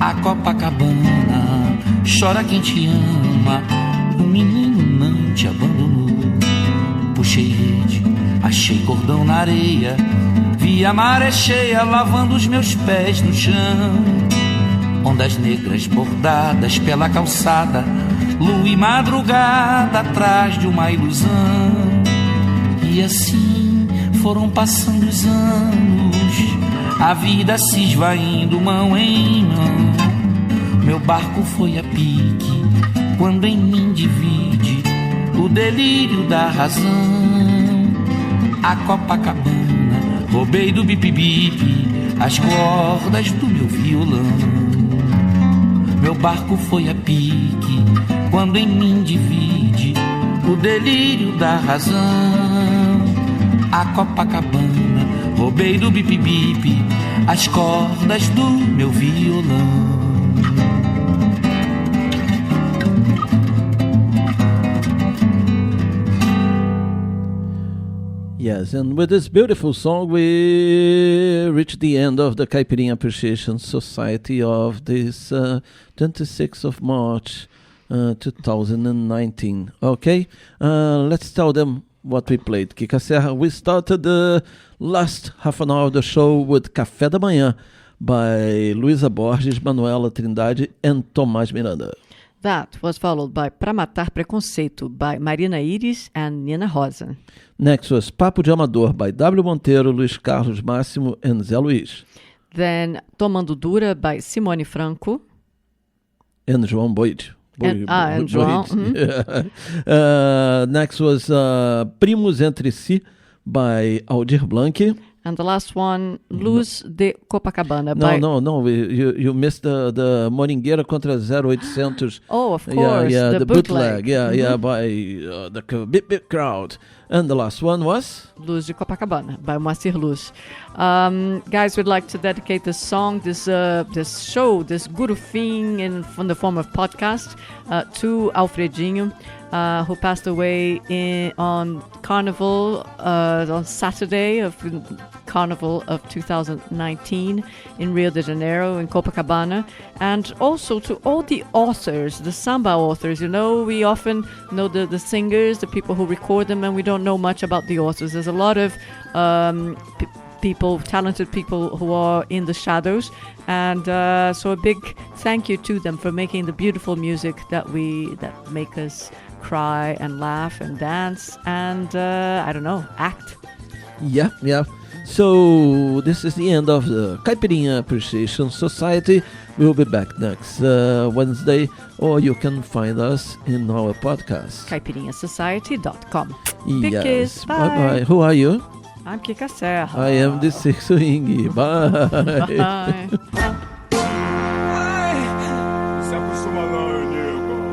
V: A Copacabana chora quem te ama, o menino não te abandonou. Puxei rede, achei cordão na areia, vi a maré cheia lavando os meus pés no chão. ondas negras bordadas pela calçada, lua e madrugada atrás de uma ilusão. E assim foram passando os anos, a vida se esvaindo mão em mão. Meu barco foi a pique quando em mim divide o delírio da razão. A Copacabana, roubei do Bip Bip as cordas do meu violão. Meu barco foi a pique quando em mim divide o delírio da razão. A Copacabana, roubei do Bip Bip as cordas do meu violão.
C: Yes, and with this beautiful song, we reach the end of the Caipirinha Appreciation Society of this 26th of March, 2019. Okay, let's tell them what we played. Kika Serra, we started the last half an hour of the show with Café da Manhã by Luiza, Borges, Manuela, Trindade, and Tomáz Miranda.
H: That was followed by Pra Matar Preconceito by Marina, Íris, and Nina Rosa.
C: Next was Papo de Amador by W. Monteiro, Luiz Carlos Máximo, and Zé Luiz.
H: Then Tomando Dura by Simone Franco.
C: And João Boyd.
H: And João.
C: Mm-hmm. Next was Primos Entre Si by Aldir Blanc.
H: And the last one, Luz de Copacabana.
C: No. You missed the Moringueira contra 0800.
H: Oh, of course.
C: The bootleg. By the Bip Bip crowd. And the last one was?
H: Luz de Copacabana by Moacir Luz. Guys, we'd like to dedicate this song, this show, this gurufim in the form of podcast to Alfredinho, who passed away on Carnival, on Saturday of Carnival of 2019 in Rio de Janeiro, in Copacabana, and also to all the authors, the samba authors. You know, we often know the singers, the people who record them, and we don't know much about the authors. There's a lot of people, talented people who are in the shadows, and so a big thank you to them for making the beautiful music that make us cry and laugh and dance and act.
C: Yeah. So this is the end of the Caipirinha Appreciation Society. We'll be back next Wednesday, or you can find us in our podcast.
H: CaipirinhaSociety.com.
C: Yes.
H: Kiss,
C: Bye. Who are you?
H: I'm Kika Serra.
C: I am the Six Swing. Bye.
H: Bye.
E: Se acostuma não, nego.